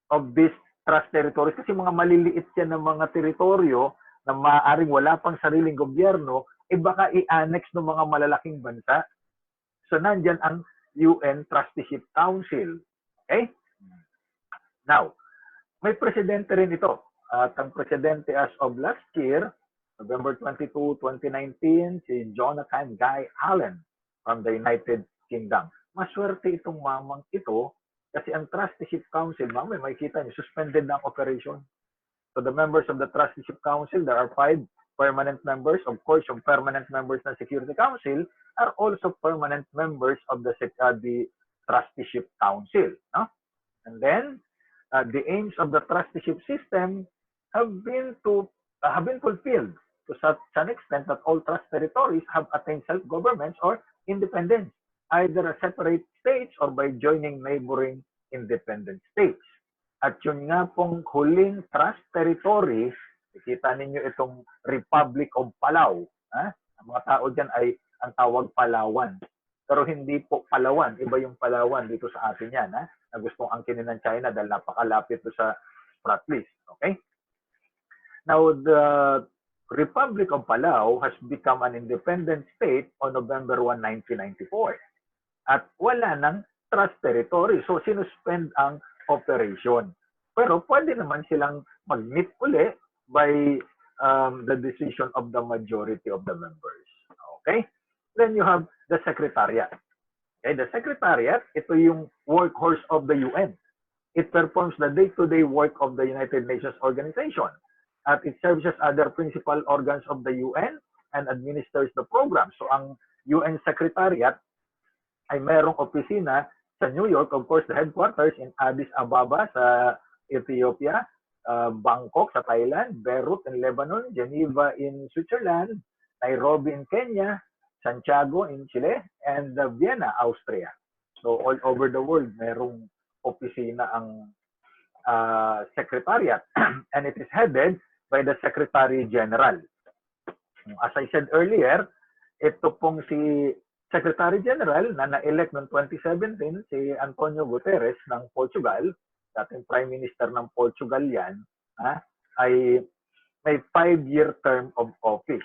of these trust territories. Kasi mga maliliit yan ng mga teritoryo na maaaring wala pang sariling gobyerno, eh baka i-annex ng mga malalaking bansa. So, nandyan ang UN Trusteeship Council. Okay? Now, may presidente rin ito. At ang presidente as of last year, November 22, 2019, si Jonathan Guy Allen from the United Kingdom. Maswerte itong mamang ito kasi ang Trusteeship Council, mamay makikita niyo, suspended na ang operation. So the members of the Trusteeship Council, there are 5 permanent members. Of course, yung permanent members ng Security Council are also permanent members of the Trusteeship Council. No? And then, the aims of the trusteeship system have been fulfilled to such an extent that all trust territories have attained self-government or independence, either as separate states or by joining neighboring independent states. At yun nga pong huling trust territory, nakita ninyo itong Republic of Palau. Ha? Ang mga tao dyan ay ang tawag Palawan. Pero hindi po Palawan, iba yung Palawan dito sa atin yan, ha? Na gustong angkinin ng China dahil napakalapit to sa Spratlys. Okay? Now, the Republic of Palau has become an independent state on November 1, 1994. At wala ng trust territory. So, sinuspend ang operation. Pero pwede naman silang mag-meet uli by the decision of the majority of the members. Okay? Then you have the Secretariat. Okay? The Secretariat, ito yung workhorse of the UN. It performs the day-to-day work of the United Nations Organization. At it serves as other principal organs of the UN and administers the program. So ang UN Secretariat ay merong opisina sa New York, of course, the headquarters in Addis Ababa sa Ethiopia, Bangkok sa Thailand, Beirut in Lebanon, Geneva in Switzerland, Nairobi in Kenya, Santiago in Chile, and Vienna, Austria. So all over the world, merong opisina ang Secretariat and it is headed by the Secretary General. As I said earlier, ito pong si Secretary General na na-elect noong 2017, si Antonio Guterres ng Portugal, dating Prime Minister ng Portugal yan, ay may 5-year term of office.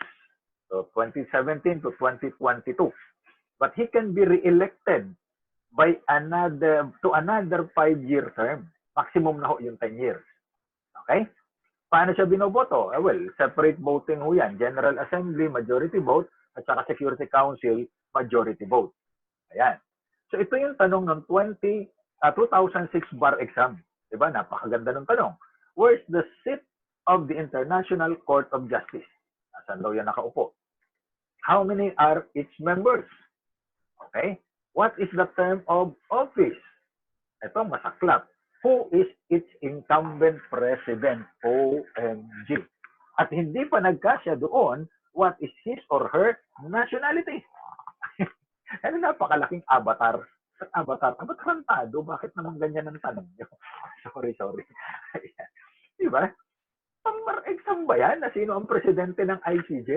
So 2017 to 2022. But he can be re-elected by another 5-year term. Maximum na ho yung 10 years. Okay? Paano siya binoboto? Well, separate voting ho yan. General Assembly, majority vote, at saka Security Council, majority vote. Ayan. So ito yung tanong ng 2006 bar exam. Diba? Napakaganda ng tanong. Where's the seat of the International Court of Justice? Nasaan daw yan nakaupo? How many are its members? Okay? What is the term of office? Ito, masaklap. Who is its incumbent president? OMG. At hindi pa nagkasya doon, what is his or her nationality? Ano napakalaking avatar. Avatar tarantado, bakit naman ganyan ang tanong nyo? Sorry. Diba? Pang-bar exam ba yan na sino ang presidente ng ICJ?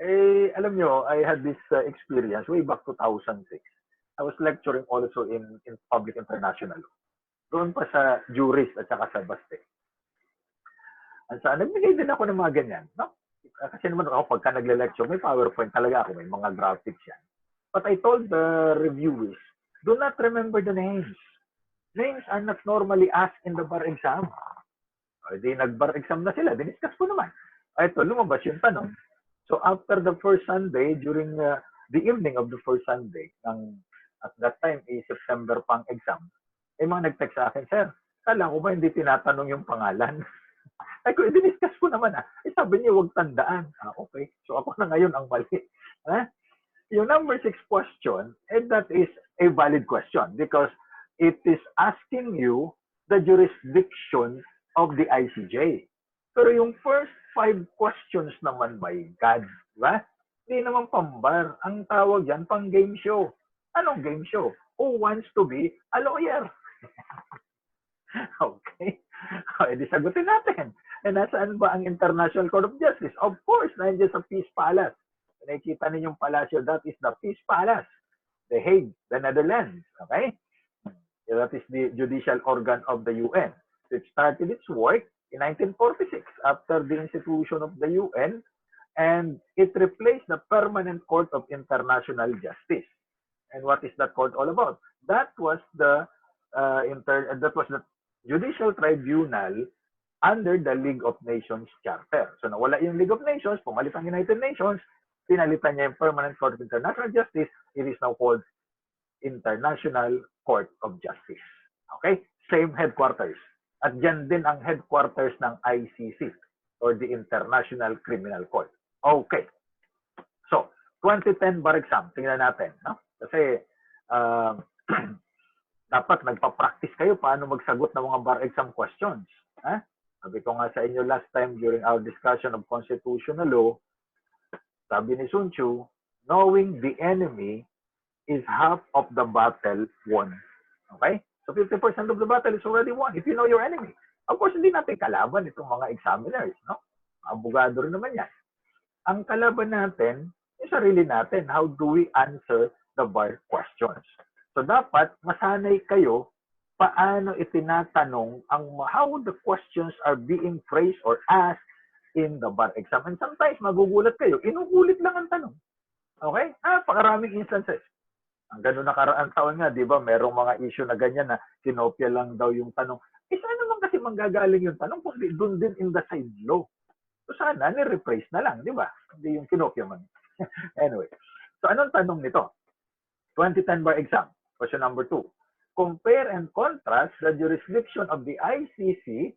Eh, alam nyo, I had this experience way back 2006. I was lecturing also in public international law. Doon pa sa jurist at saka sa Baste. At saan, nagbigay din ako ng mga ganyan. No? Kasi naman ako, pagka nagle-lecture, may PowerPoint talaga ako, may mga graphics yan. But I told the reviewers, do not remember the names. Names are not normally asked in the bar exam. O, di nag-bar exam na sila, diniscuss ko naman. Ito, lumabas yung tanong. So after the first Sunday, during the evening of the first Sunday, at that time, September pang exam, mga nag-text sa akin, sir, kala ko ba hindi tinatanong yung pangalan? Ay ko, i-discuss ko naman sabi niya, huwag tandaan. Okay. So ako na ngayon ang mali. Yung number 6 question, that is a valid question because it is asking you the jurisdiction of the ICJ. Pero yung first 5 questions naman, my God, diba? Hindi naman pambar. Ang tawag yan, pang game show. Anong game show? Who wants to be a lawyer? Okay. Di sagutin natin. Nasaan ba ang International Court of Justice? Of course, nandiyan sa Peace Palace. Nakikita ninyong palasyo, that is the Peace Palace. The Hague, the Netherlands. Okay? That is the judicial organ of the UN. So it started its work in 1946 after the institution of the UN, and it replaced the Permanent Court of International Justice. And what is that court all about? That was the Judicial Tribunal under the League of Nations Charter. So nawala yung League of Nations, pumalit ang United Nations, pinalitan niya yung Permanent Court of International Justice, it is now called International Court of Justice. Okay? Same headquarters. At dyan din ang headquarters ng ICC or the International Criminal Court. Okay. So, 2010 bar exam, tingnan natin. No? Kasi, dapat nagpa-practice kayo paano magsagot ng mga bar exam questions. Sabi ko nga sa inyo last time during our discussion of constitutional law, sabi ni Sun Tzu, knowing the enemy is half of the battle won. Okay? So 50% of the battle is already won if you know your enemy. Of course, hindi natin kalaban itong mga examiners. No? Abogado rin naman yan. Ang kalaban natin, yung sarili natin. How do we answer the bar questions? So dapat masanay kayo paano itinatanong how the questions are being phrased or asked in the bar exam. And sometimes magugulat kayo, inuulit lang ang tanong. Okay? Pakaraming instances. Ang gano'n nakaraang taon nga, di ba, merong mga issue na ganyan na kinopya lang daw yung tanong. Saan naman kasi manggagaling yung tanong kung doon din in the side law? So sana, ni-rephrase na lang, di ba? Hindi yung kinopya man. Anyway. So anong tanong nito? 2010 bar exam. Question number 2. Compare and contrast the jurisdiction of the ICC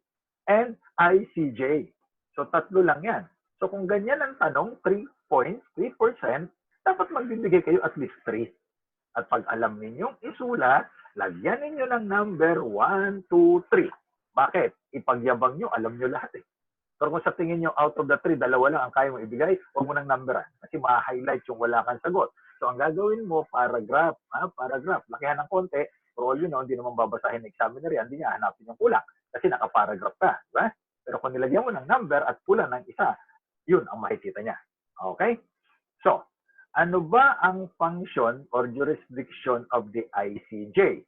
and ICJ. So tatlo lang yan. So kung ganyan ang tanong, 3 points, 3%, dapat magbibigay kayo at least 3. At pag alam ninyong isulat, lagyan ninyo ng number 1, 2, 3. Bakit? Ipagyabang nyo, alam nyo lahat eh. Pero kung sa tingin nyo, out of the 3, dalawa lang ang kaya mo ibigay, huwag mo nang numberan. Kasi ma-highlight yung wala kang sagot. So ang gagawin mo, paragraph. Paragraph. Lakihan ng konti. For all you know, hindi naman babasahin ng examiner yan, hindi niya hanapin yung kulang. Kasi nakaparagraph ka. Diba? Pero kung nilagyan mo ng number at kulang ng isa, yun ang makikita niya. Okay? So, ano ba ang function or jurisdiction of the ICJ?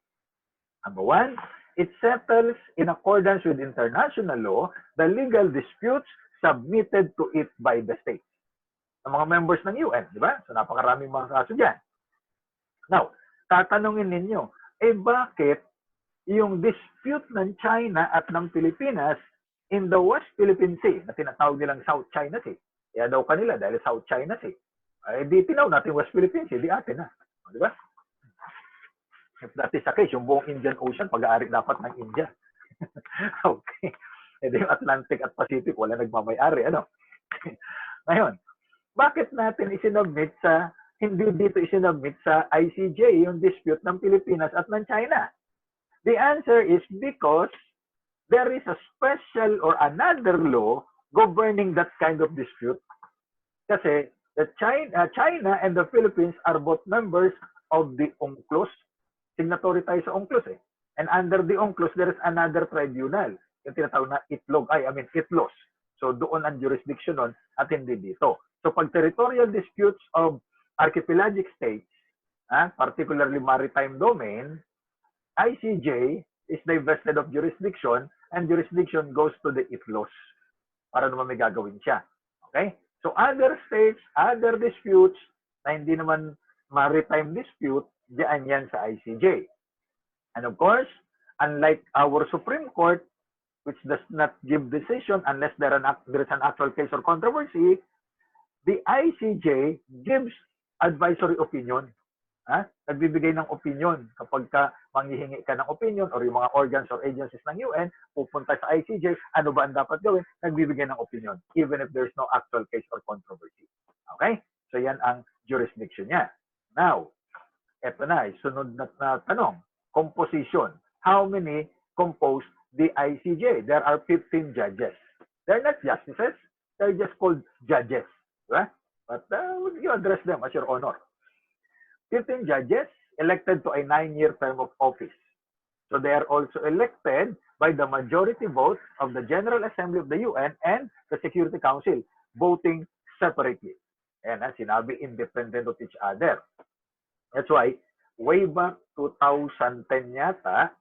Number 1, it settles in accordance with international law the legal disputes submitted to it by the states. Ang mga members ng UN, di ba? So napakaraming mga kaso dyan. Now, tatanungin ninyo, bakit yung dispute ng China at ng Pilipinas in the West Philippine Sea, na tinatawag nilang South China Sea, kaya daw kanila dahil South China Sea, di tinaw natin West Philippine Sea, di atin na. Di ba? If that is the case, yung buong Indian Ocean, pag-aari dapat ng India. Okay. Yung Atlantic at Pacific, wala nagmamay-ari. Ano? Ngayon, bakit natin hindi dito isinubmit sa ICJ yung dispute ng Pilipinas at ng China? The answer is because there is a special or another law governing that kind of dispute. Kasi China and the Philippines are both members of the UNCLOS. Signatory tayo sa UNCLOS eh. And under the UNCLOS, there is another tribunal, yung tinatawag na ITLOS. So doon ang jurisdiction nun at hindi dito. So pag territorial disputes of archipelagic states, particularly maritime domain, ICJ is divested of jurisdiction and jurisdiction goes to the ITLOS para naman may gagawin siya. Okay? So other states, other disputes na hindi naman maritime dispute, diyan yan sa ICJ. And of course, unlike our Supreme Court, which does not give decision unless there is an actual case or controversy, the ICJ gives advisory opinion. Nagbibigay ng opinion kapag manghihingi ka ng opinion or yung mga organs or agencies ng UN, pupunta sa ICJ, ano ba ang dapat gawin? Nagbibigay ng opinion, even if there's no actual case or controversy. Okay? So yan ang jurisdiction niya. Now, eto na, sunod na tanong, composition. How many compose the ICJ? There are 15 judges. They're not justices. They're just called judges. Right? But you address them as your honor. 15 judges elected to a 9-year term of office. So they are also elected by the majority vote of the General Assembly of the UN and the Security Council, voting separately. And sinabi, independent of each other. That's why, way back 2010 yata,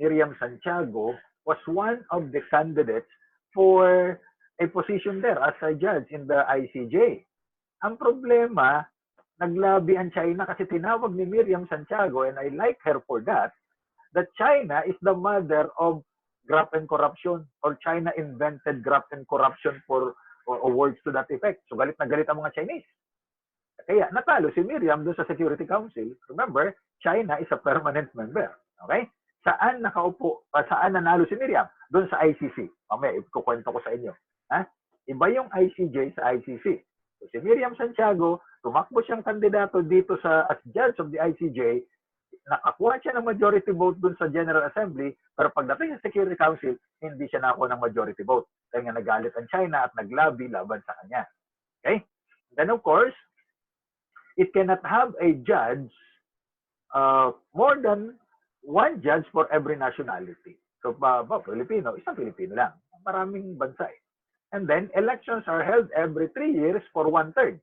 Miriam Santiago was one of the candidates for a position there as a judge in the ICJ. Ang problema, naglabi ang China kasi tinawag ni Miriam Santiago, and I like her for that China is the mother of graft and corruption, or China invented graft and corruption or words to that effect. So galit na galit ang mga Chinese. Kaya natalo si Miriam doon sa Security Council. Remember, China is a permanent member. Okay? Saan nakaupo, saan nanalo si Miriam? Doon sa ICC. Mamaya, ikukwento ko sa inyo. Iba yung ICJ sa ICC. So, si Miriam Santiago, tumakbo siyang kandidato dito as judge of the ICJ, nakakuha siya ng majority vote dun sa General Assembly, pero pagdating sa Security Council, hindi siya nakakuha ng majority vote. Kaya nga nagalit ang China at naglabi laban sa kanya. Okay? Then of course, it cannot have a judge, more than one judge for every nationality. So, Filipino, isang Filipino lang. Maraming bansa eh. And then, elections are held every 3 years for 1/3.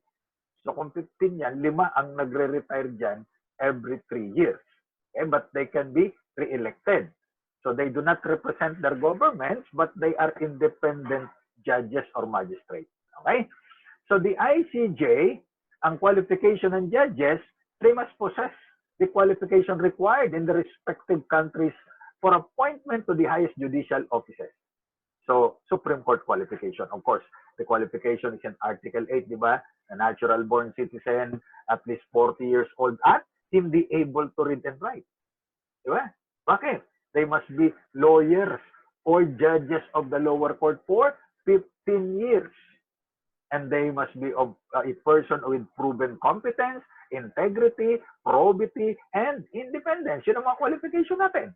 So, kung 15 yan, 5 ang nagre-retire dyan every 3 years. Okay? But they can be re-elected. So, they do not represent their governments, but they are independent judges or magistrates. Okay? So, the ICJ, ang qualification ng judges, they must possess the qualification required in the respective countries for appointment to the highest judicial offices. So, Supreme Court qualification. Of course, the qualification is in Article 8, di ba? A natural-born citizen, at least 40 years old, at hindi able to read and write. Di ba? Bakit? They must be lawyers or judges of the lower court for 15 years. And they must be a person with proven competence, integrity, probity, and independence. Yun ang mga qualification natin.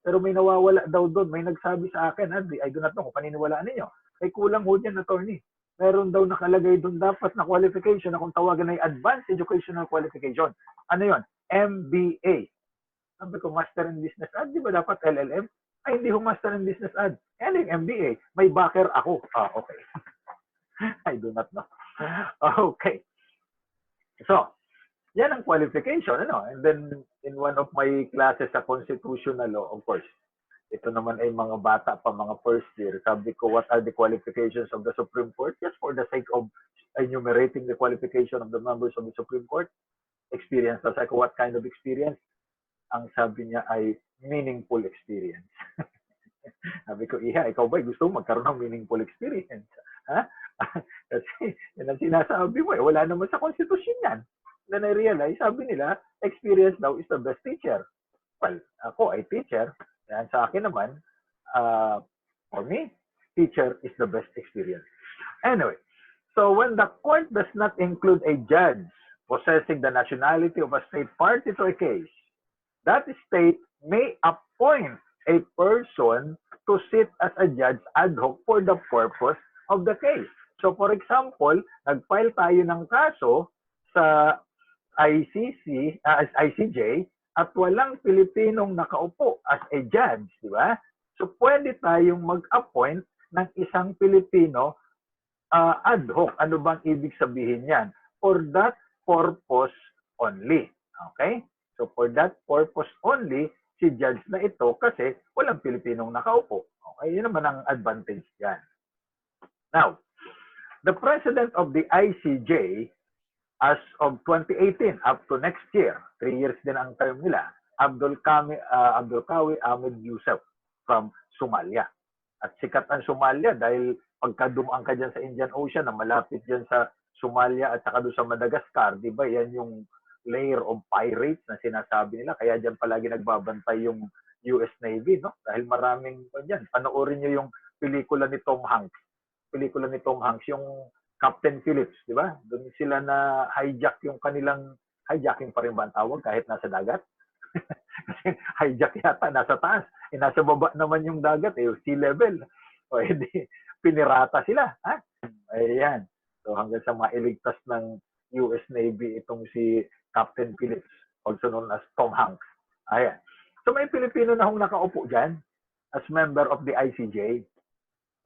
Pero may nawawala daw doon. May nagsabi sa akin, I do not know kung paniniwalaan ninyo. Ay kulang ho dyan, attorney. Meron daw nakalagay doon dapat na qualification na kung tawagan ay Advanced Educational Qualification. Ano yon? MBA. Sabi ko, Master in Business Ad. Di ba dapat LLM? Ay, hindi ho Master in Business Ad. Ano yung MBA? May backer ako. Okay. I do not know. Okay. So, yan ang qualification, ano? And then, in one of my classes sa constitutional law, of course, ito naman ay mga bata pa, mga first year. Sabi ko, what are the qualifications of the Supreme Court? Just for the sake of enumerating the qualification of the members of the Supreme Court. Experience. Tapos ako, what kind of experience? Ang sabi niya ay meaningful experience. Sabi ko, ikaw ba gusto mo magkaroon ng meaningful experience? Ha? Kasi, yan ang sinasabi mo, wala naman sa konstitusyon yan. Then I realize, sabi nila, experience daw is the best teacher. Well, ako ay teacher. Yan sa akin naman, for me, teacher is the best experience. Anyway, so when the court does not include a judge possessing the nationality of a state party to a case, that state may appoint a person to sit as a judge ad hoc for the purpose of the case. So for example, nag-file tayo ng kaso sa ICJ, at walang Pilipinong nakaupo as a judge, di ba? So pwede tayong mag-appoint ng isang Pilipino ad hoc. Ano bang ibig sabihin yan? For that purpose only. Okay? So for that purpose only, si judge na ito kasi walang Pilipinong nakaupo. Okay? Yun naman ang advantage yan. Now, the president of the ICJ as of 2018 up to next year, 3 years din ang term nila, Abdul Qawi Ahmed Yusuf from Somalia. At sikat ang Somalia dahil pagka dumaan ka dyan sa Indian Ocean na malapit dyan sa Somalia at saka doon sa Madagascar, di ba yan yung layer of pirates na sinasabi nila. Kaya dyan palagi nagbabantay yung US Navy, no? Dahil maraming dyan. Panoorin nyo yung pelikula ni Tom Hanks. Pelikula ni Tom Hanks, yung Captain Phillips, di ba? Doon sila na hijack yung kanilang, hijacking pa rin ba ang tawag kahit nasa dagat? Kasi hijack yata, nasa taas. Nasa baba naman yung dagat, sea level. O edi, pinirata sila. Ha? Ayan. So hanggang sa mailigtas ng US Navy itong si Captain Phillips, also known as Tom Hanks. Ayan. So may Pilipino na hong nakaupo dyan as member of the ICJ.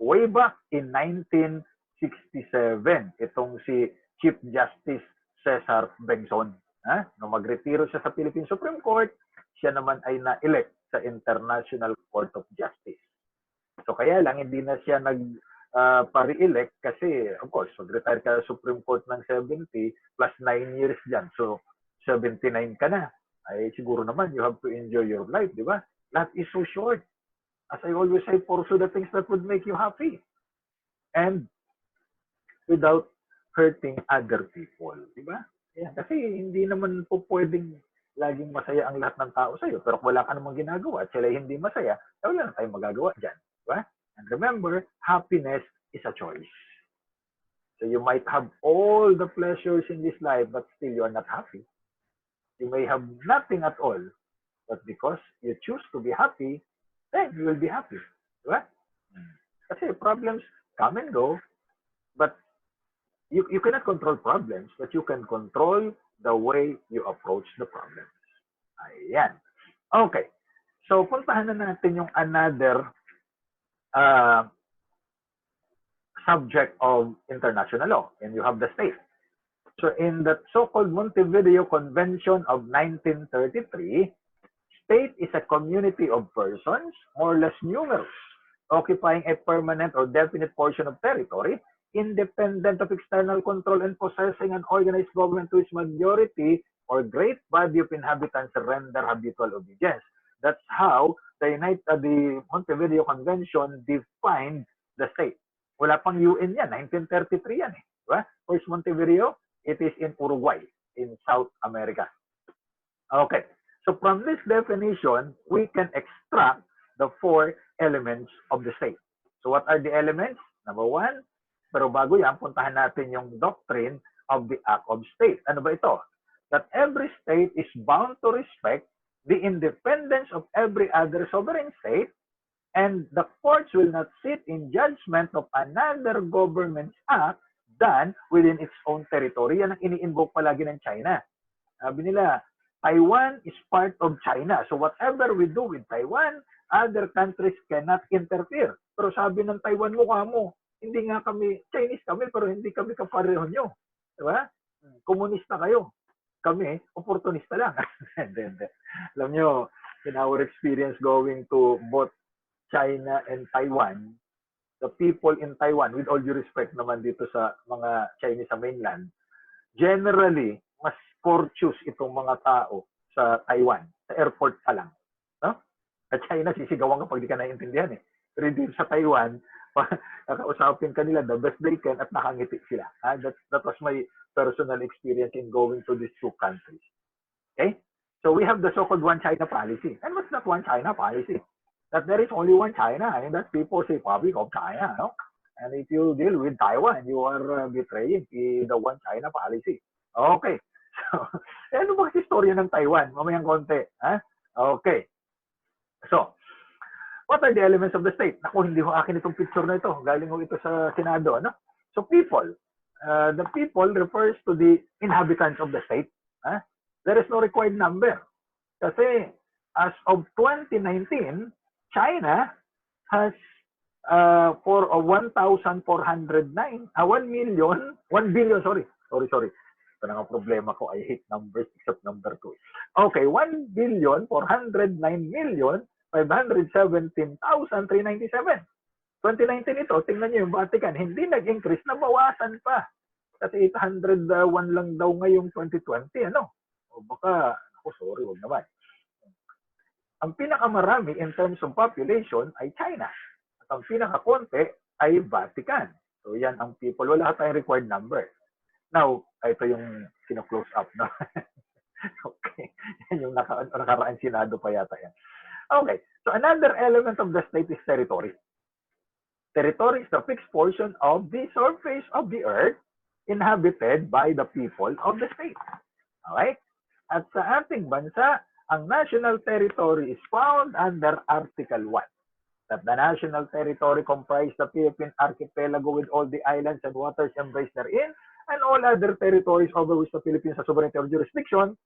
Way back in 1967, itong si Chief Justice Cesar Bengson. Nung magretiro siya sa Philippine Supreme Court, siya naman ay na-elect sa International Court of Justice. So kaya lang hindi na siya nag-pa-re-elect kasi of course, mag-retire ka sa Supreme Court ng 70 plus 9 years dyan. So 79 ka na. Ay siguro naman you have to enjoy your life, di ba? Life is so short. As I always say, pursue the things that would make you happy. And without hurting other people. Di ba? Yeah, kasi hindi naman po pwedeng laging masaya ang lahat ng tao sa'yo. Pero kung wala ka namang ginagawa at sila hindi masaya, wala na tayong magagawa dyan. Di ba? And remember, happiness is a choice. So you might have all the pleasures in this life, but still you are not happy. You may have nothing at all, but because you choose to be happy, then you will be happy. Diba? Kasi problems come and go, but you cannot control problems, but you can control the way you approach the problems. Ayan. Okay. So, puntahan na natin yung another subject of international law, and you have the state. So, in the so-called Montevideo Convention of 1933, state is a community of persons, more or less numerous, occupying a permanent or definite portion of territory, independent of external control and possessing an organized government to its majority or great body of inhabitants render habitual obedience. That's how the Montevideo Convention defined the state. Wala pang UN yan, 1933 yan eh. Diba? First Montevideo, it is in Uruguay, in South America. Okay. So from this definition, we can extract the 4 elements of the state. So what are the elements? Number 1, pero bago yan, puntahan natin yung doctrine of the Act of State. Ano ba ito? That every state is bound to respect the independence of every other sovereign state, and the courts will not sit in judgment of another government's act done within its own territory. Yan ang ini-invoke palagi ng China. Sabi nila, Taiwan is part of China. So whatever we do with Taiwan, other countries cannot interfere. Pero sabi ng Taiwan, mukha mo, hindi nga kami, Chinese kami, pero hindi kami kapareho nyo. Diba? Komunista kayo. Kami, opportunista lang. Alam nyo, in our experience going to both China and Taiwan, the people in Taiwan, with all due respect naman dito sa mga Chinese sa mainland, generally, mas courteous itong mga tao sa Taiwan, sa airport pa lang. No? Sa China, sisigawan ka pag di ka naiintindihan eh. Pero dito sa Taiwan, kakausapin ka nila the best they can at nakangiti sila. That was my personal experience in going to these 2 countries. Okay? So we have the so-called one China policy. And what's that one China policy? That there is only one China, and that people say Republic of China. No? And if you deal with Taiwan, you are betraying the one China policy. Okay. So, ano ba kasi istorya ng Taiwan? Mamayang konti. Okay. So, what are the elements of the state? Naku, hindi ko akin itong picture na ito. Galing ko ito sa Senado. No? So, people. The people refers to the inhabitants of the state. There is no required number. Kasi as of 2019, China has for 1,409, 1 billion, sorry. Ito na nga problema ko. I hate numbers except number 2. Okay, 1,409,517,397. 2019 ito, tingnan nyo yung Vatican, hindi nag-increase, nabawasan pa. Kasi 801 lang daw ngayong 2020, ano? O baka, sorry, wag naman. Ang pinakamarami in terms of population ay China. At ang pinakakonti ay Vatican. So yan ang people. Wala tayong required number. Now, ito yung kino-close up, no? Okay. Yan yung nakaraan Senado pa yata yan. Okay. So another element of the state is territory. Territory is the fixed portion of the surface of the earth inhabited by the people of the state. Okay? At sa ating bansa, ang national territory is found under Article 1. That the national territory comprised the Philippine archipelago with all the islands and waters embraced therein, and all other territories over which the Philippines has sovereignty or jurisdiction,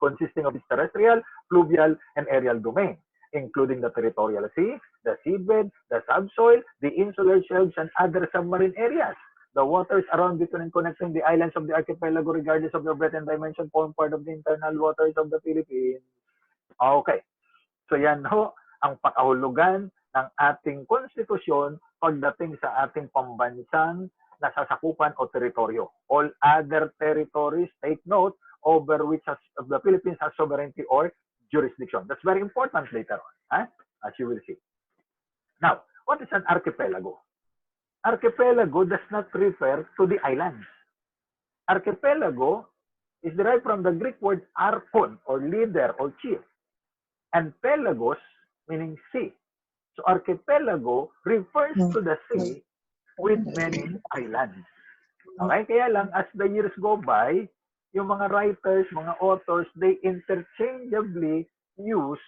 consisting of its terrestrial, fluvial, and aerial domain, including the territorial sea, the seabed, the subsoil, the insular shelves, and other submarine areas. The waters around, between, and connecting the islands of the archipelago, regardless of their breadth and dimension, form part of the internal waters of the Philippines. Okay. So yan ho, ang pakahulugan ng ating konstitusyon pagdating sa ating pambansang nasasakupan o teritoryo. All other territories, take note, over which the Philippines has sovereignty or jurisdiction. That's very important later on, as you will see. Now, what is an archipelago? Archipelago does not refer to the islands. Archipelago is derived from the Greek word archon, or leader, or chief, and pelagos, meaning sea. So archipelago refers to the sea with many islands. Okay? Kaya lang, as the years go by, yung mga writers, mga authors, they interchangeably use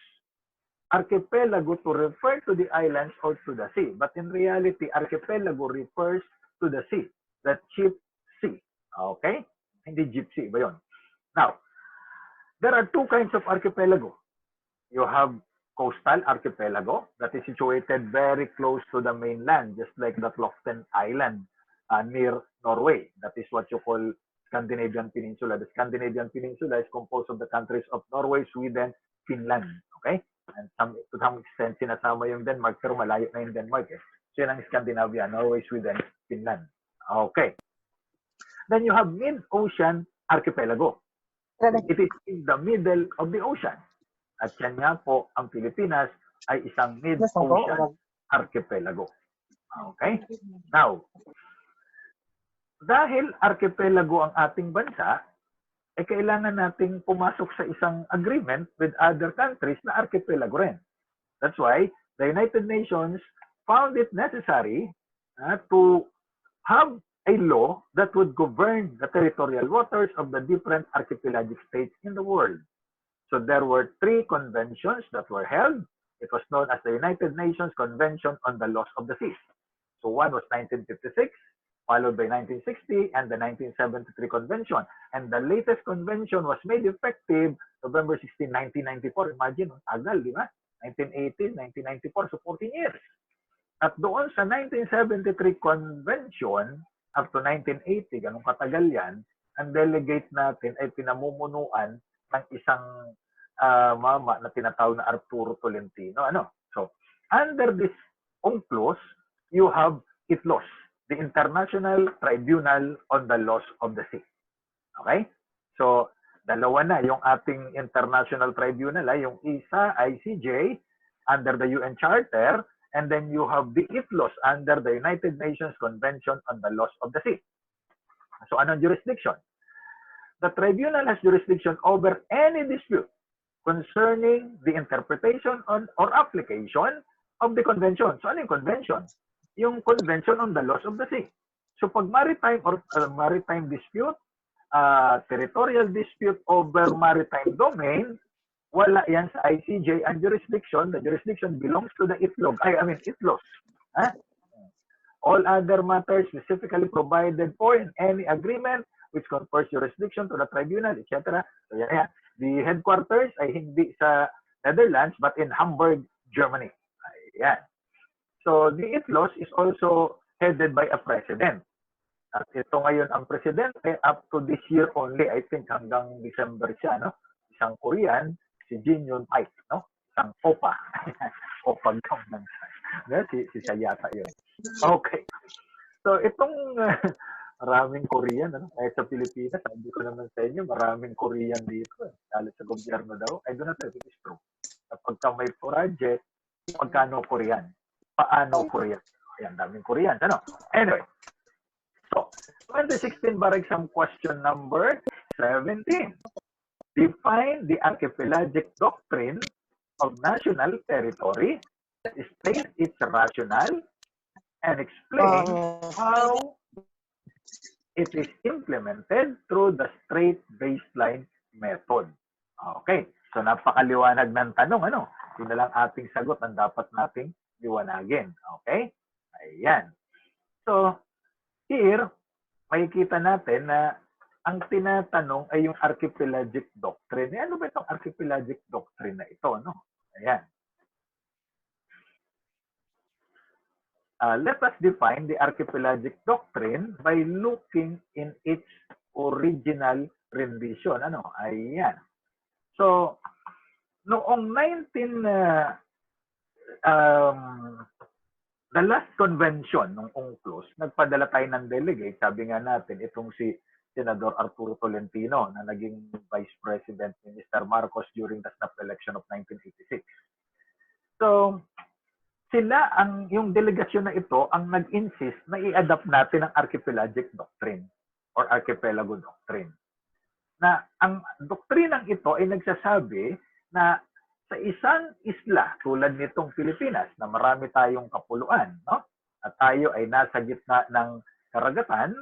archipelago to refer to the islands or to the sea. But in reality, archipelago refers to the sea, the chief sea. Okay? Hindi gypsy ba yun? Now, there are two kinds of archipelago. You have coastal archipelago that is situated very close to the mainland, just like the Loften Island near Norway. That is what you call Scandinavian Peninsula. The Scandinavian Peninsula is composed of the countries of Norway, Sweden, Finland. Okay? And to some extent, sinasama yung Denmark, pero malayo na yung Denmark. So yun ang Scandinavia, Norway, Sweden, Finland. Okay. Then you have mid-ocean archipelago. It is in the middle of the ocean. At yan nga po, ang Pilipinas ay isang mid-ocean archipelago. Okay? Now, dahil archipelago ang ating bansa, kailangan nating pumasok sa isang agreement with other countries na archipelago rin. That's why the United Nations found it necessary to have a law that would govern the territorial waters of the different archipelagic states in the world. So there were 3 conventions that were held. It was known as the United Nations Convention on the Laws of the Seas. So one was 1956, followed by 1960, and the 1973 Convention. And the latest convention was made effective November 16, 1994. Imagine, tagal, di ba? 1980, 1994, so 14 years. At doon sa 1973 Convention, up to 1980, ganun katagal yan, ang delegate natin ay pinamumunuan ng isang mama na tinatawag na Arturo Tolentino. So, under this UNCLOS, you have ITLOS, the International Tribunal on the Laws of the Sea. Okay? So, dalawa na yung ating International Tribunal. Yung isa, ICJ, under the UN Charter, and then you have the ITLOS under the United Nations Convention on the Laws of the Sea. So, anong jurisdiction? The tribunal has jurisdiction over any dispute concerning the interpretation or application of the convention. So, ano yung convention? Yung convention on the laws of the sea. So, pag maritime or maritime dispute, territorial dispute over maritime domain, wala yan sa ICJ ang jurisdiction. The jurisdiction belongs to the ITLOS. All other matters specifically provided for in any agreement which confers jurisdiction to the tribunal, etc. So, yan. The headquarters ay hindi sa Netherlands but in Hamburg, Germany. Ayan. So the ITLOS is also headed by a president. At ito ngayon ang presidente up to this year only, I think hanggang December siya, no? Isang Korean, si Jin Yun Paik, no? Isang opa. Opa Gangnam Style. Si Sayata yun. Okay. So itong maraming Korean, ano? Kahit sa Pilipinas, sabi ko naman sa inyo, maraming Korean dito. Lalo sa gobyerno daw. I do not know if it is true. Kapag ka may project, pagkano Korean? Paano Korean? Ayan, daming Korean. Ano? Anyway. So, 2016 bar exam question number 17. Define the archipelagic doctrine of national territory, state its rationale, and explain how it is implemented through the straight baseline method. Okay, so napakaliwanag ng tanong, ano? Yun na lang ating sagot ang dapat nating liwanagin. Okay? Ayan. So, here, makikita natin na ang tinatanong ay yung archipelagic doctrine. Eh, ano ba itong archipelagic doctrine na ito? No? Ayan. Let us define the archipelagic doctrine by looking in its original rendition. Ano? Ayan. So, noong the last convention ng UNCLOS, nagpadala tayo ng delegate. Sabi nga natin, itong si Senador Arturo Tolentino na naging Vice President ni Mr. Marcos during the snap election of 1986. So, sila, yung delegasyon na ito, ang nag-insist na i-adapt natin ang archipelagic doctrine or archipelago doctrine. Na ang doktrinang ito ay nagsasabi na sa isang isla tulad nitong Pilipinas na marami tayong kapuluan, no? At tayo ay nasa gitna ng karagatan,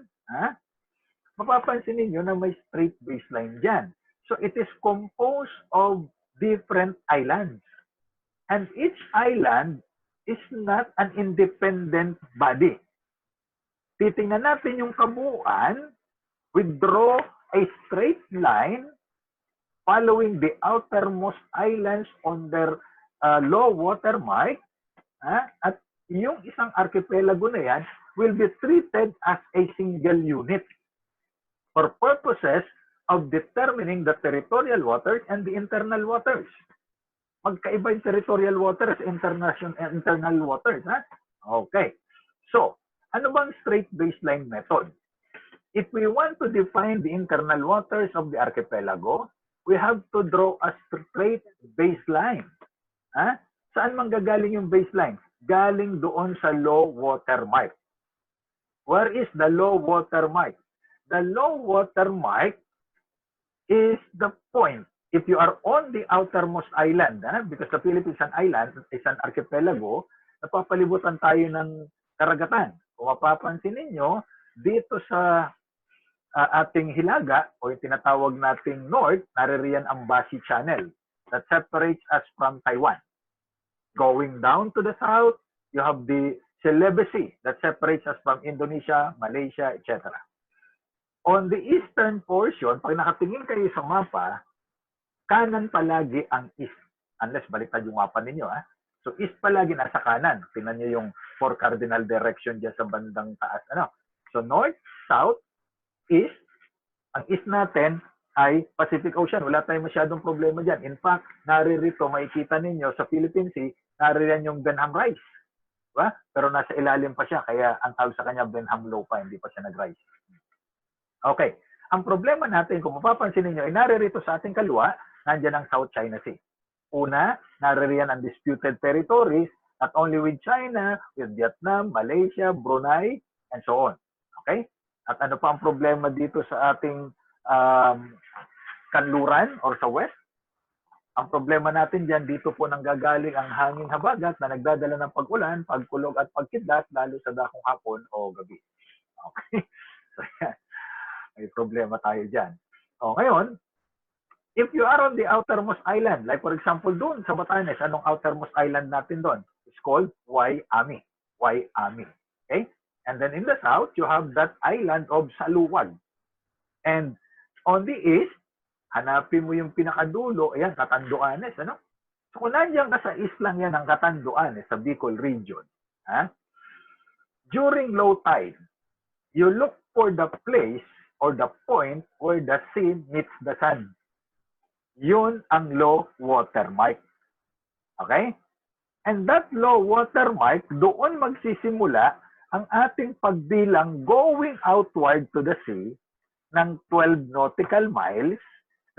mapapansin niyo na may straight baseline diyan. So it is composed of different islands. And each island is not an independent body. Titingnan natin yung kabuuan, we draw a straight line following the outermost islands on their low water mark, at yung isang archipelago na yan will be treated as a single unit for purposes of determining the territorial waters and the internal waters. Magkaiba yung territorial waters, internal waters. Okay. So, ano bang straight baseline method? If we want to define the internal waters of the archipelago, we have to draw a straight baseline. Saan manggagaling yung baseline? Galing doon sa low water mark. Where is the low water mark? The low water mark is the point. If you are on the outermost island, because the Philippines is an island, is an archipelago, napapalibutan tayo ng karagatan. Kung mapapansin ninyo, dito sa ating hilaga o yung tinatawag nating north, naririyan ang Basi Channel that separates us from Taiwan. Going down to the south, you have the Celebes Sea that separates us from Indonesia, Malaysia, etc. On the eastern portion, pag nakatingin kayo sa mapa, kanan palagi ang east. Unless baliktad yung mapa ninyo. So east palagi nasa kanan. Tingnan nyo yung 4 cardinal direction dyan sa bandang taas. So north, south, east. Ang east natin ay Pacific Ocean. Wala tayong masyadong problema dyan. In fact, naririto, makikita ninyo sa Philippine Sea, naririyan yung Benham Rise. Diba? Pero nasa ilalim pa siya, kaya ang tawag sa kanya Benham Low pa, hindi pa siya nag-rise. Okay. Ang problema natin, kung mapapansin ninyo, ay naririto sa ating kaliwa, nandiyan ang South China Sea. Una, naririyan ang disputed territories, not only with China, with Vietnam, Malaysia, Brunei, and so on. Okay? At ano pa ang problema dito sa ating kanluran or sa west? Ang problema natin dyan, dito po nanggagaling ang hangin habagat na nagdadala ng pag-ulan, pagkulog at pagkidlat, lalo sa dakong hapon o gabi. Okay? So, yan. May problema tayo dyan. O, ngayon, if you are on the outermost island, like for example doon sa Batanes, anong outermost island natin doon? It's called Wai-Ami. Wai-Ami. Okay? And then in the south, you have that island of Saluwag. And on the east, Hanapin mo yung pinakadulo, ayan, Catanduanes, ano? So kung nandiyan ka sa islang yan ng Catanduanes, sa Bicol region, ha? During low tide, you look for the place or the point where the sea meets the sun. Yun ang low water mark. Okay? And that low water mark, doon magsisimula ang ating pagbilang going outward to the sea ng 12 nautical miles.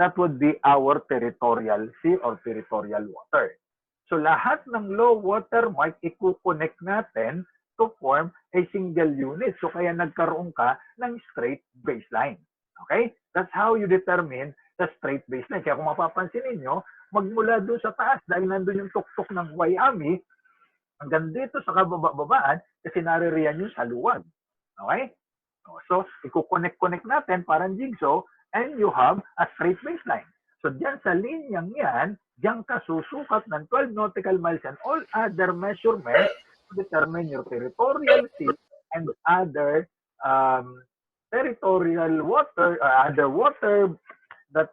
That would be our territorial sea or territorial water. So lahat ng low water mark, i-connect natin to form a single unit. So kaya nagkaroon ka ng straight baseline. Okay? That's how you determine the straight baseline. Kaya kung mapapansin ninyo, magmula doon sa taas, dahil nandun yung tuktok ng Wayami, hanggang dito sa kababa-babaan, kasi naririyan yung sa luwag. Okay? So, i-connect natin parang jigsaw, and you have a straight baseline. So, diyan sa linyang yan, diyan ka susukat ng 12 nautical miles and all other measurements to determine your territorial sea and other territorial water, other water that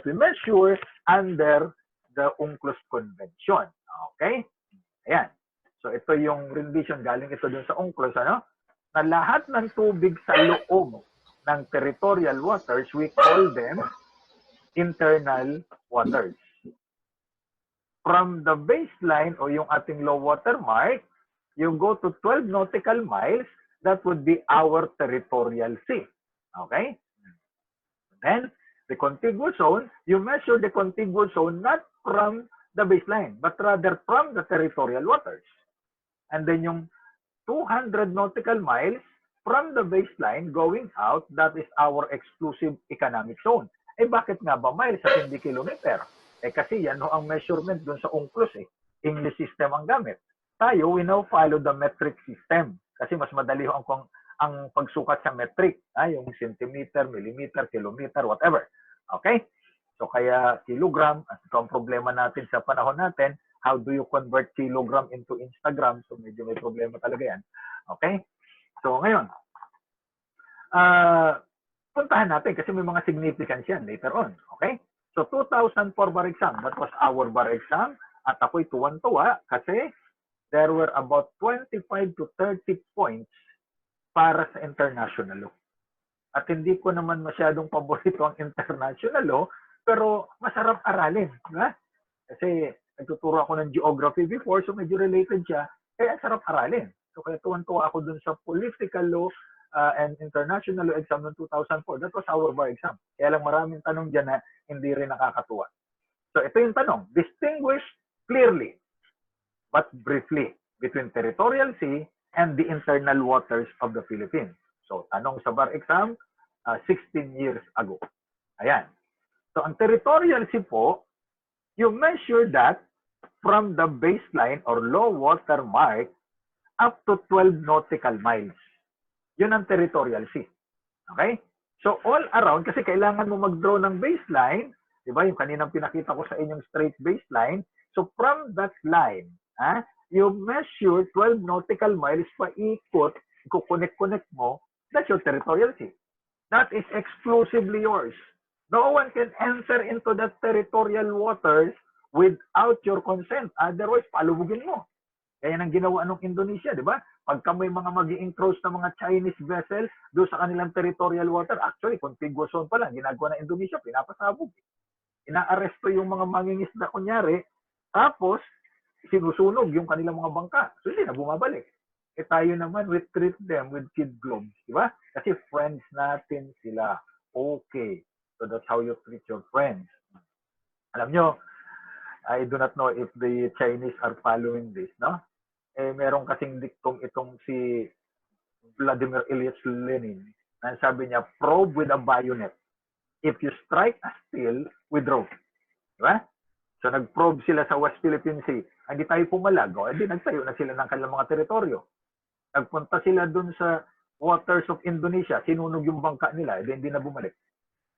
we measure under the UNCLOS Convention. Okay? Ayan. So, ito yung rendition. Galing ito dun sa UNCLOS, ano? Na lahat ng tubig sa loob ng territorial waters, we call them internal waters. From the baseline o yung ating low water mark, you go to 12 nautical miles, that would be our territorial sea. Okay? Then, the contiguous zone, you measure the contiguous zone not from the baseline, but rather from the territorial waters. And then yung 200 nautical miles from the baseline going out, that is our exclusive economic zone. Eh bakit nga ba miles at hindi kilometer? Eh kasi yan ang measurement dun sa UNCLOS eh. English system ang gamit. Tayo, we now follow the metric system. Kasi mas madali ang pagsukat sa metric. Yung centimeter, millimeter, kilometer, whatever. Okay? So kaya kilogram, at ito ang problema natin sa panahon natin, how do you convert kilogram into Instagram? So medyo may problema talaga yan. Okay? So ngayon, puntahan natin kasi may mga significance yan later on. Okay? So 2004 bar exam, that was our bar exam. At ako'y tuwan-tuwa kasi there were about 25 to 30 points para sa international law. At hindi ko naman masyadong paborito ang international law, pero masarap aralin. Diba? Kasi nagtuturo ako ng geography before, so medyo related siya, kaya sarap aralin. So kaya tuwan-tuwa ako dun sa political law and international law exam noong 2004. That was our bar exam. Kaya lang maraming tanong dyan na hindi rin nakakatuwa. So ito yung tanong, distinguish clearly but briefly between territorial sea and the internal waters of the Philippines. So tanong sa bar exam, 16 years ago. Ayan. So ang territorial sea po, you measure that from the baseline or low water mark up to 12 nautical miles. Yun ang territorial sea. Okay? So all around, kasi kailangan mo mag-draw ng baseline, di ba? Yung kaninang pinakita ko sa inyong straight baseline. So from that line, you measure 12 nautical miles paikot, i-connect mo, that's your territorial sea. That is exclusively yours. No one can enter into that territorial waters without your consent. Otherwise, palubugin mo. Kaya nang ginawa ng Indonesia, di ba? Pagka may mga mag-i-encroach na mga Chinese vessels doon sa kanilang territorial water, actually, contiguous zone pa lang, ginagawa ng Indonesia, pinapasabog. Inaaresto yung mga mangingisda, kunyari, tapos, sinusunog yung kanilang mga bangka. So, hindi na bumabalik. Eh tayo naman, we treat them with kid gloves, di ba? Kasi friends natin sila. Okay. So, that's how you treat your friends. Alam nyo, I do not know if the Chinese are following this, no? Eh, meron kasing diktong itong si Vladimir Ilyich Lenin na sabi niya, probe with a bayonet. If you strike a steel, withdraw. Diba? So, nag-probe sila sa West Philippine Sea. Hindi tayo pumalago. Hindi nagtayo na sila ng kanilang mga teritoryo. Nagpunta sila dun sa waters of Indonesia. Sinunog yung bangka nila. Hindi na bumalik.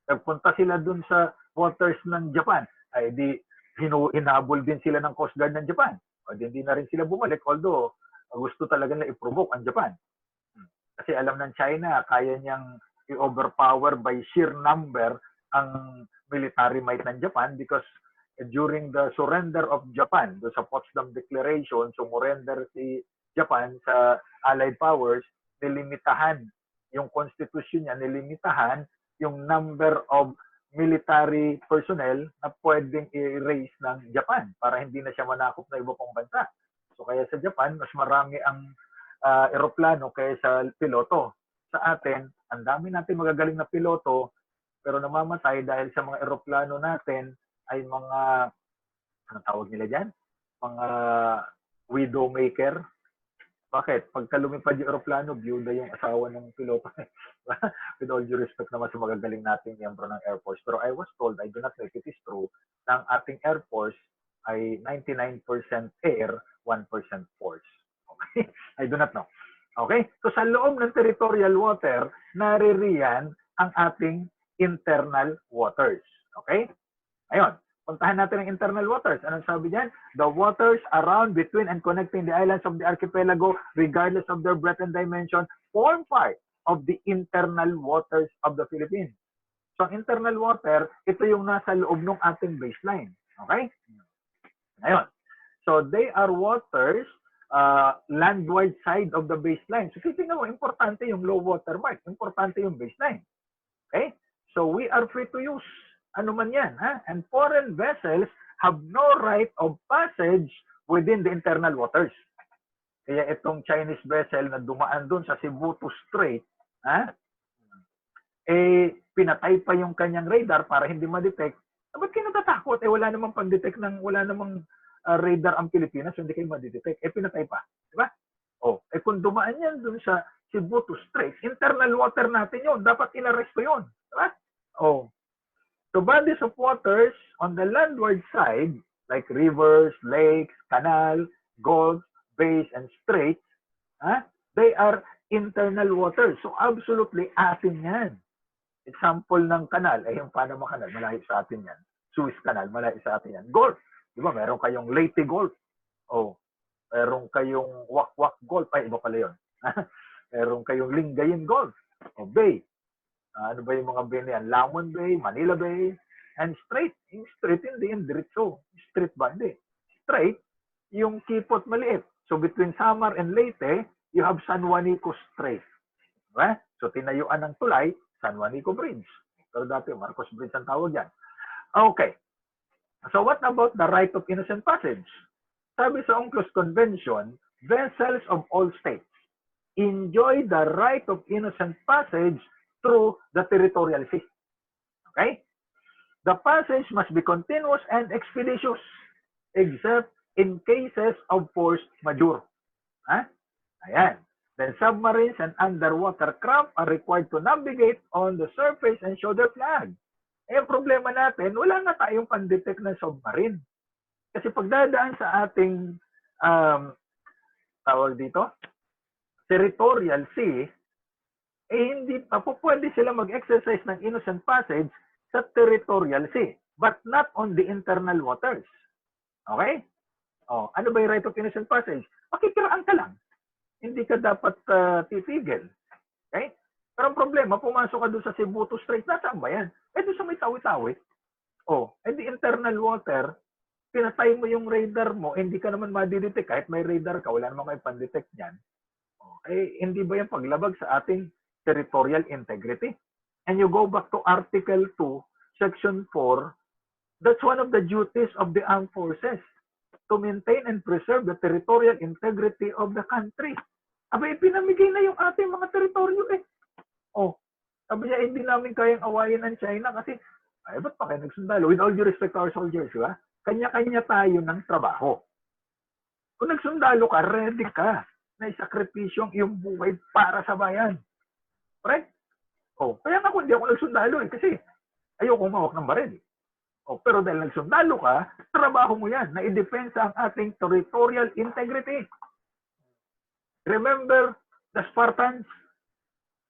Nagpunta sila dun sa waters ng Japan. Di hinabol din sila ng Coast Guard ng Japan. Hindi na rin sila bumalik, although gusto talaga na i-provoke ang Japan. Kasi alam ng China, kaya niyang i-overpower by sheer number ang military might ng Japan because during the surrender of Japan, do sa Potsdam Declaration, sumurrender si Japan sa Allied Powers, nilimitahan yung constitution niya, nilimitahan yung number of military personnel na pwedeng i-raise ng Japan para hindi na siya manakop na iba pang bansa. So kaya sa Japan, mas marami ang eroplano kaysa piloto. Sa atin, ang dami natin magagaling na piloto, pero namamatay dahil sa mga eroplano natin ay mga, anong tawag nila dyan? Mga widowmaker. Bakit? Pagka lumipad yung eroplano, byuda yung asawa ng piloto. With all due respect naman sa magagaling nating miyembro ng Air Force. Pero I was told, I do not know if it is true, na ang ating Air Force ay 99% air, 1% force. Okay? I do not know. Okay? So sa loob ng territorial water, naririyan ang ating internal waters. Okay? Ayun. Puntahan natin ang internal waters. Anong sabi diyan? The waters around, between, and connecting the islands of the archipelago, regardless of their breadth and dimension, form part of the internal waters of the Philippines. So, ang internal water, ito yung nasa loob ng ating baseline. Okay? Ayun. So, they are waters landward side of the baseline. So, titingnan mo, importante yung low water mark. Importante yung baseline. Okay? So, we are free to use ano man yan, ha? And foreign vessels have no right of passage within the internal waters. Kaya itong Chinese vessel na dumaan doon sa Cebu Strait, ha? Pinatay pa yung kanyang radar para hindi ma-detect. Ba't kayo natatakot? Wala namang pang-detect wala namang radar ang Pilipinas, so hindi kayo ma-detect. Pinatay pa. Di ba? Kung dumaan yan doon sa Cebu Strait, internal water natin yun. Dapat inaresto yun. Di ba? So bodies of waters on the landward side, like rivers, lakes, canal, gulfs, bays, and straits, they are internal waters. So absolutely atin yan. Example ng kanal, yung Panama Canal, malayo sa atin yan. Suez Canal, malayo sa atin yan. Gulf, di ba? Meron kayong Leyte Gulf. Meron kayong Wakwak Gulf. Iba pala yun. Meron kayong Lingayen Gulf. Bay. Ano ba yung mga bay na yan? Lamon Bay, Manila Bay, and strait. Yung strait, hindi yung diretso. Strait ba? Hindi. Strait, yung kipot maliit. So, between Samar and Leyte, you have San Juanico Strait. Diba? So, tinayuan ng tulay, San Juanico Bridge. Pero dati, Marcos Bridge ang tawag yan. Okay. So, what about the right of innocent passage? Sabi sa UNCLOS Convention, vessels of all states enjoy the right of innocent passage through the territorial sea. Okay? The passage must be continuous and expeditious, except in cases of force majeure. Ayan. Then submarines and underwater craft are required to navigate on the surface and show their flag. Ang problema natin, wala na tayong pan-detect ng submarine. Kasi pagdadaan sa ating tawag dito, territorial sea, hindi pa po pwede sila mag-exercise ng innocent passage sa territorial sea, but not on the internal waters. Okay? Ano ba yung right of innocent passage? Makikiraan ka lang. Hindi ka dapat titigil. Okay? Pero ang problema, pumasok ka doon sa Cebu Strait, nasaan ba yan? Doon sa may tawi-tawi. The internal water, pinatay mo yung radar mo, hindi ka naman madidetect. Kahit may radar ka, wala naman kayo pan-detect niyan. Hindi ba yan paglabag sa ating territorial integrity? And you go back to Article 2, Section 4, that's one of the duties of the armed forces, to maintain and preserve the territorial integrity of the country. Pinamigay na yung ating mga teritoryo sabi niya, hindi namin kayang awayin ang China kasi, ba't pa kayo nagsundalo? With all due respect to our soldiers, kanya-kanya tayo ng trabaho. Kung nagsundalo ka, ready ka na isakripisyo ang iyong buhay para sa bayan. Correct? Kaya nga kung hindi ako nagsundalo kasi ayoko mawak ng baril. Pero dahil nagsundalo ka, trabaho mo yan na i-depensa ang ating territorial integrity. Remember the Spartans?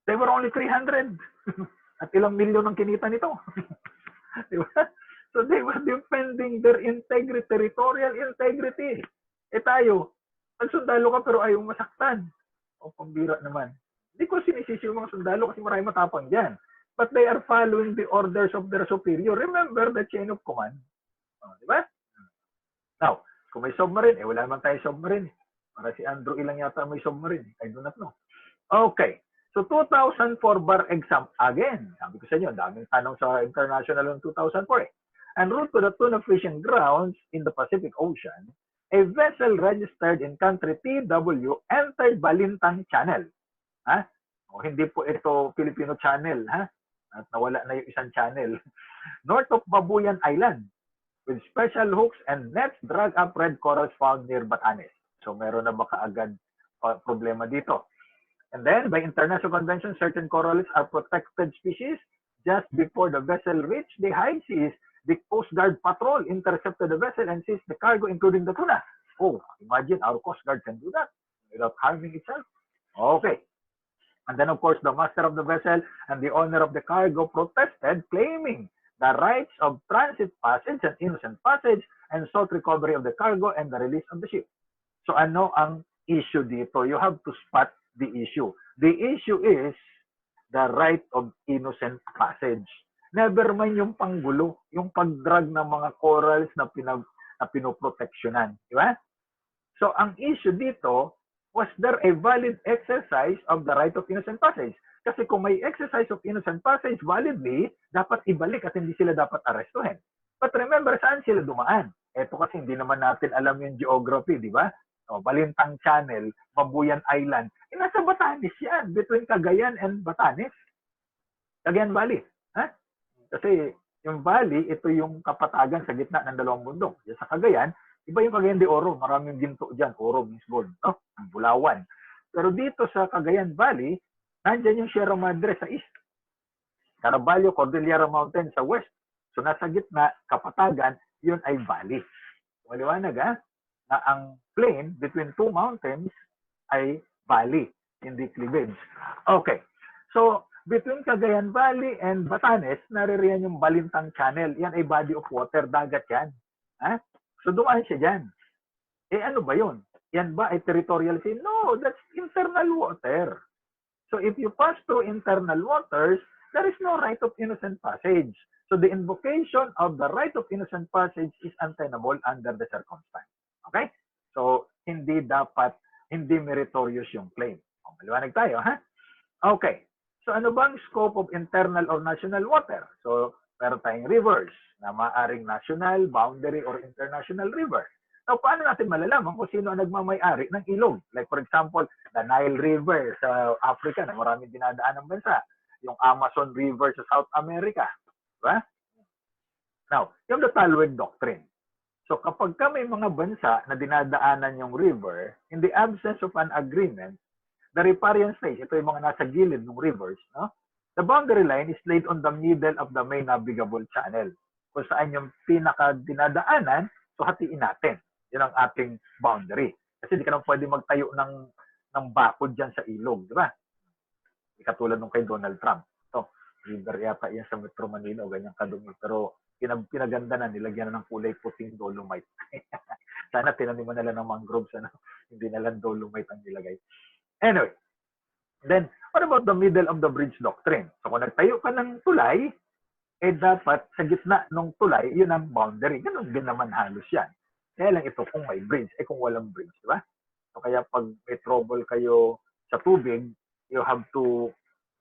They were only 300. At ilang milyon ang kinita nito. Diba? So they were defending their integrity, territorial integrity. Tayo, nagsundalo ka pero ayaw masaktan. Pambira naman. Hindi ko sinisisi yung mga sundalo kasi marami matapang dyan. but they are following the orders of their superior. Remember the chain of command. Di ba? Now, kung may submarine, wala naman tayo submarine. Para si Andrew ilang yata may submarine. I do not know. Okay. So, 2004 bar exam. Again, sabi ko sa inyo, daming tanong sa international noong 2004. En route to the tuna fishing grounds in the Pacific Ocean, a vessel registered in country TW entered Balintang Channel. Ha? O, hindi po ito Filipino Channel. Ha? At nawala na yung isang channel. North of Babuyan Island, with special hooks and nets drag up red corals found near Batanes. So, meron na ba kaagad problema dito? And then, by international convention, certain corals are protected species. Just before the vessel reached the high seas, the Coast Guard patrol intercepted the vessel and seized the cargo, including the tuna. Oh, imagine our Coast Guard can do that without harming itself. Okay. And then, of course, the master of the vessel and the owner of the cargo protested, claiming the rights of transit passage and innocent passage, and sought recovery of the cargo and the release of the ship. So, ano ang issue dito? You have to spot the issue. The issue is the right of innocent passage. Never mind yung panggulo, yung pagdrag ng mga corals na pinoproteksyonan. Di ba? So, ang issue dito, was there a valid exercise of the right of innocent passage? Kasi kung may exercise of innocent passage validly, dapat ibalik at hindi sila dapat arestuhin. But remember, saan sila dumaan? Ito kasi hindi naman natin alam yung geography, di ba? O, Balintang Channel, Babuyan Island. Nasa Batanes yan, between Cagayan and Batanes. Cagayan Valley. Ha? Kasi yung valley, ito yung kapatagan sa gitna ng dalawang bundok. Yan sa Cagayan, iba yung Cagayan de Oro. Maraming ginto dyan. Oro means gold. No? Ang Bulawan. Pero dito sa Cagayan Valley, nandyan yung Sierra Madre sa east. Caraballo, Cordillera Mountain sa west. So nasa gitna, kapatagan, yun ay valley. Maliwanag ha? Na ang plain between two mountains ay valley, hindi cleavage. Okay. So, between Cagayan Valley and Batanes, naririyan yung Balintang Channel. Yan ay body of water, dagat yan. Ha? So, dumaan siya dyan. Ano ba yun? Yan ba ay territorial sea? No, that's internal water. So, if you pass through internal waters, there is no right of innocent passage. So, the invocation of the right of innocent passage is untenable under the circumstance. Okay? So, hindi meritorious yung claim. O, maliwanag tayo, ha? Okay. So, ano bang scope of internal or national water? So, meron tayong rivers na maaring national, boundary, or international river. Now, paano natin malalaman kung sino ang nagmamay-ari ng ilog? Like, for example, the Nile River sa Africa na maraming dinadaan ng bansa. Yung Amazon River sa South America. Diba? Now, yung the Talweg Doctrine. So kapag may mga bansa na dinadaanan yung river, in the absence of an agreement, the riparian states, ito yung mga nasa gilid ng rivers, no? The boundary line is laid on the middle of the main navigable channel. Kung saan yung pinaka-dinadaanan, so hatiin natin. Yun ang ating boundary. Kasi di ka naman pwede magtayo ng bakod dyan sa ilog, di ba? Katulad nung kay Donald Trump. So, river yata yan sa Metro Manila o ganyang kadumi. Pero pinaganda na, nilagyan na ng kulay puting dolomite. Sana tinaniman nila ng mangroves, ano? Hindi na lang dolomite ang nilagay. Anyway, then, what about the middle of the bridge doctrine? So, kung nagtayo ka ng tulay, dapat sa gitna ng tulay, yun ang boundary. Ganun din naman halos yan. Kaya lang ito kung may bridge, kung walang bridge, di ba? So, kaya pag may trouble kayo sa tubig, you have to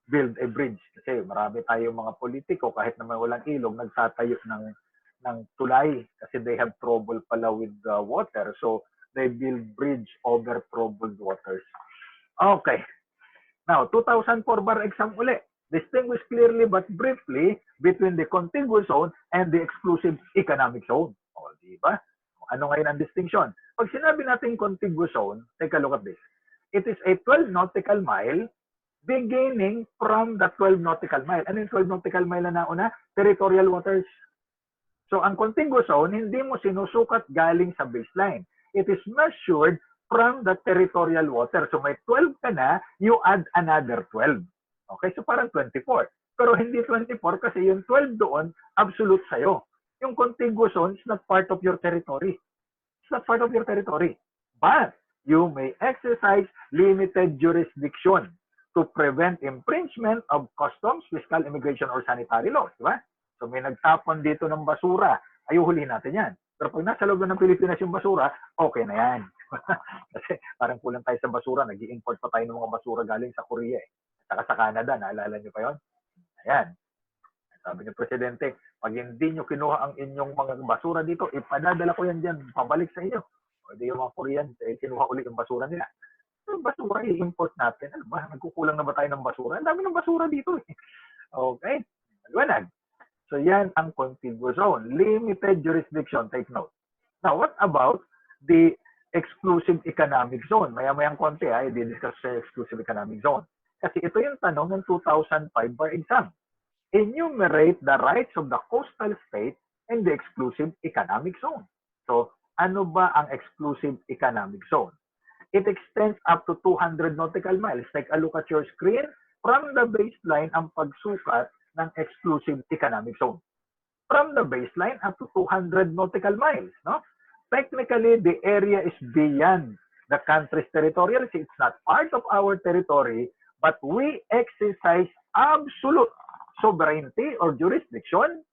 build a bridge. Kasi marami tayong mga politiko, kahit naman walang ilog, nagtatayo ng tulay kasi they have trouble pala with the water. So, they build bridge over troubled waters. Okay. Now, 2004 bar exam uli. Distinguish clearly but briefly between the contiguous zone and the exclusive economic zone. O, di ba? Ano ngayon ang distinction? Pag sinabi natin contiguous zone, take a look at this. It is a 12 nautical mile beginning from the 12 nautical mile. Ano yung 12 nautical mile na nauna? Territorial waters. So, ang contiguous zone, hindi mo sinusukat galing sa baseline. It is measured from the territorial water. So, may 12 ka na, you add another 12. Okay? So, parang 24. Pero hindi 24 kasi yung 12 doon, absolute sa'yo. Yung contiguous zone is not part of your territory. It's not part of your territory. But, you may exercise limited jurisdiction to prevent infringement of customs, fiscal, immigration, or sanitary laws. Di ba? So may nagtapon dito ng basura, ayuhulihin natin yan. Pero pag nasa loob ng Pilipinas yung basura, okay na yan. Kasi parang kulang tayo sa basura, nag-i-import pa tayo ng mga basura galing sa Korea saka sa Canada, naalala nyo pa yun? Ayan. Sabi ng Presidente, pag hindi nyo kinuha ang inyong mga basura dito, ipadadala ko yan dyan, pabalik sa inyo. O di yung mga Korean, kinuha ulit yung basura nila. Yung basura, i-import natin. Ano ba? Nagkukulang na ba tayo ng basura? Ang dami ng basura dito. Okay? Magwanag. So yan ang contiguous zone. Limited jurisdiction, take note. Now, what about the exclusive economic zone? Maya-mayang konti, i-discuss sa exclusive economic zone. Kasi ito yung tanong ng 2005 bar exam. Enumerate the rights of the coastal state and the exclusive economic zone. So, ano ba ang exclusive economic zone? It extends up to 200 nautical miles. Take a look at your screen. From the baseline, ang pagsukat ng exclusive economic zone. From the baseline up to 200 nautical miles. No? Technically, the area is beyond the country's territorial. It's not part of our territory, but we exercise absolute sovereignty or jurisdiction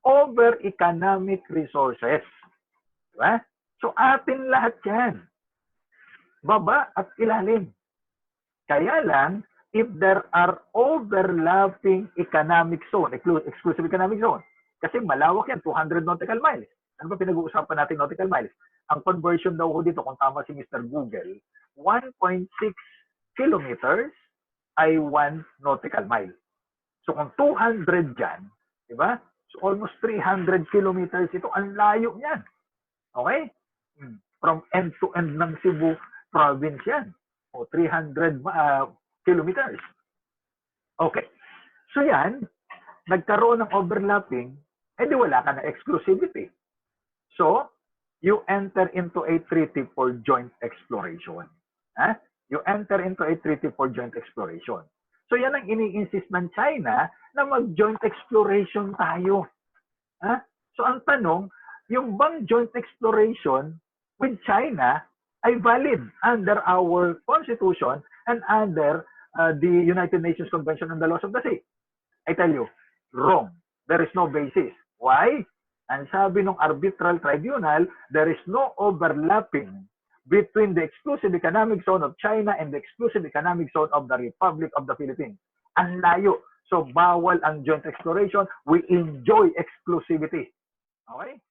over economic resources. Diba? So, atin lahat yan. Baba at ilalim. Kaya lang, if there are overlapping economic zone, exclusive economic zone, kasi malawak yan, 200 nautical miles. Ano ba pinag-uusapan natin nautical miles? Ang conversion daw ko dito, kung tama si Mr. Google, 1.6 kilometers ay 1 nautical mile. So kung 200 dyan, di ba? So almost 300 kilometers ito, ang layo niyan. Okay? From end to end ng Cebu province yan. O 300 kilometers. Okay. So yan, nagkaroon ng overlapping, edi wala ka na exclusivity. So, you enter into a treaty for joint exploration. You enter into a treaty for joint exploration. So yan ang ini-insist ng China na mag-joint exploration tayo. So ang tanong, yung bang joint exploration with China ay valid under our Constitution and under the United Nations Convention on the Laws of the Sea? I tell you, wrong. There is no basis. Why? Ang sabi ng arbitral tribunal, there is no overlapping between the exclusive economic zone of China and the exclusive economic zone of the Republic of the Philippines. Ang layo. So, bawal ang joint exploration. We enjoy exclusivity. Okay?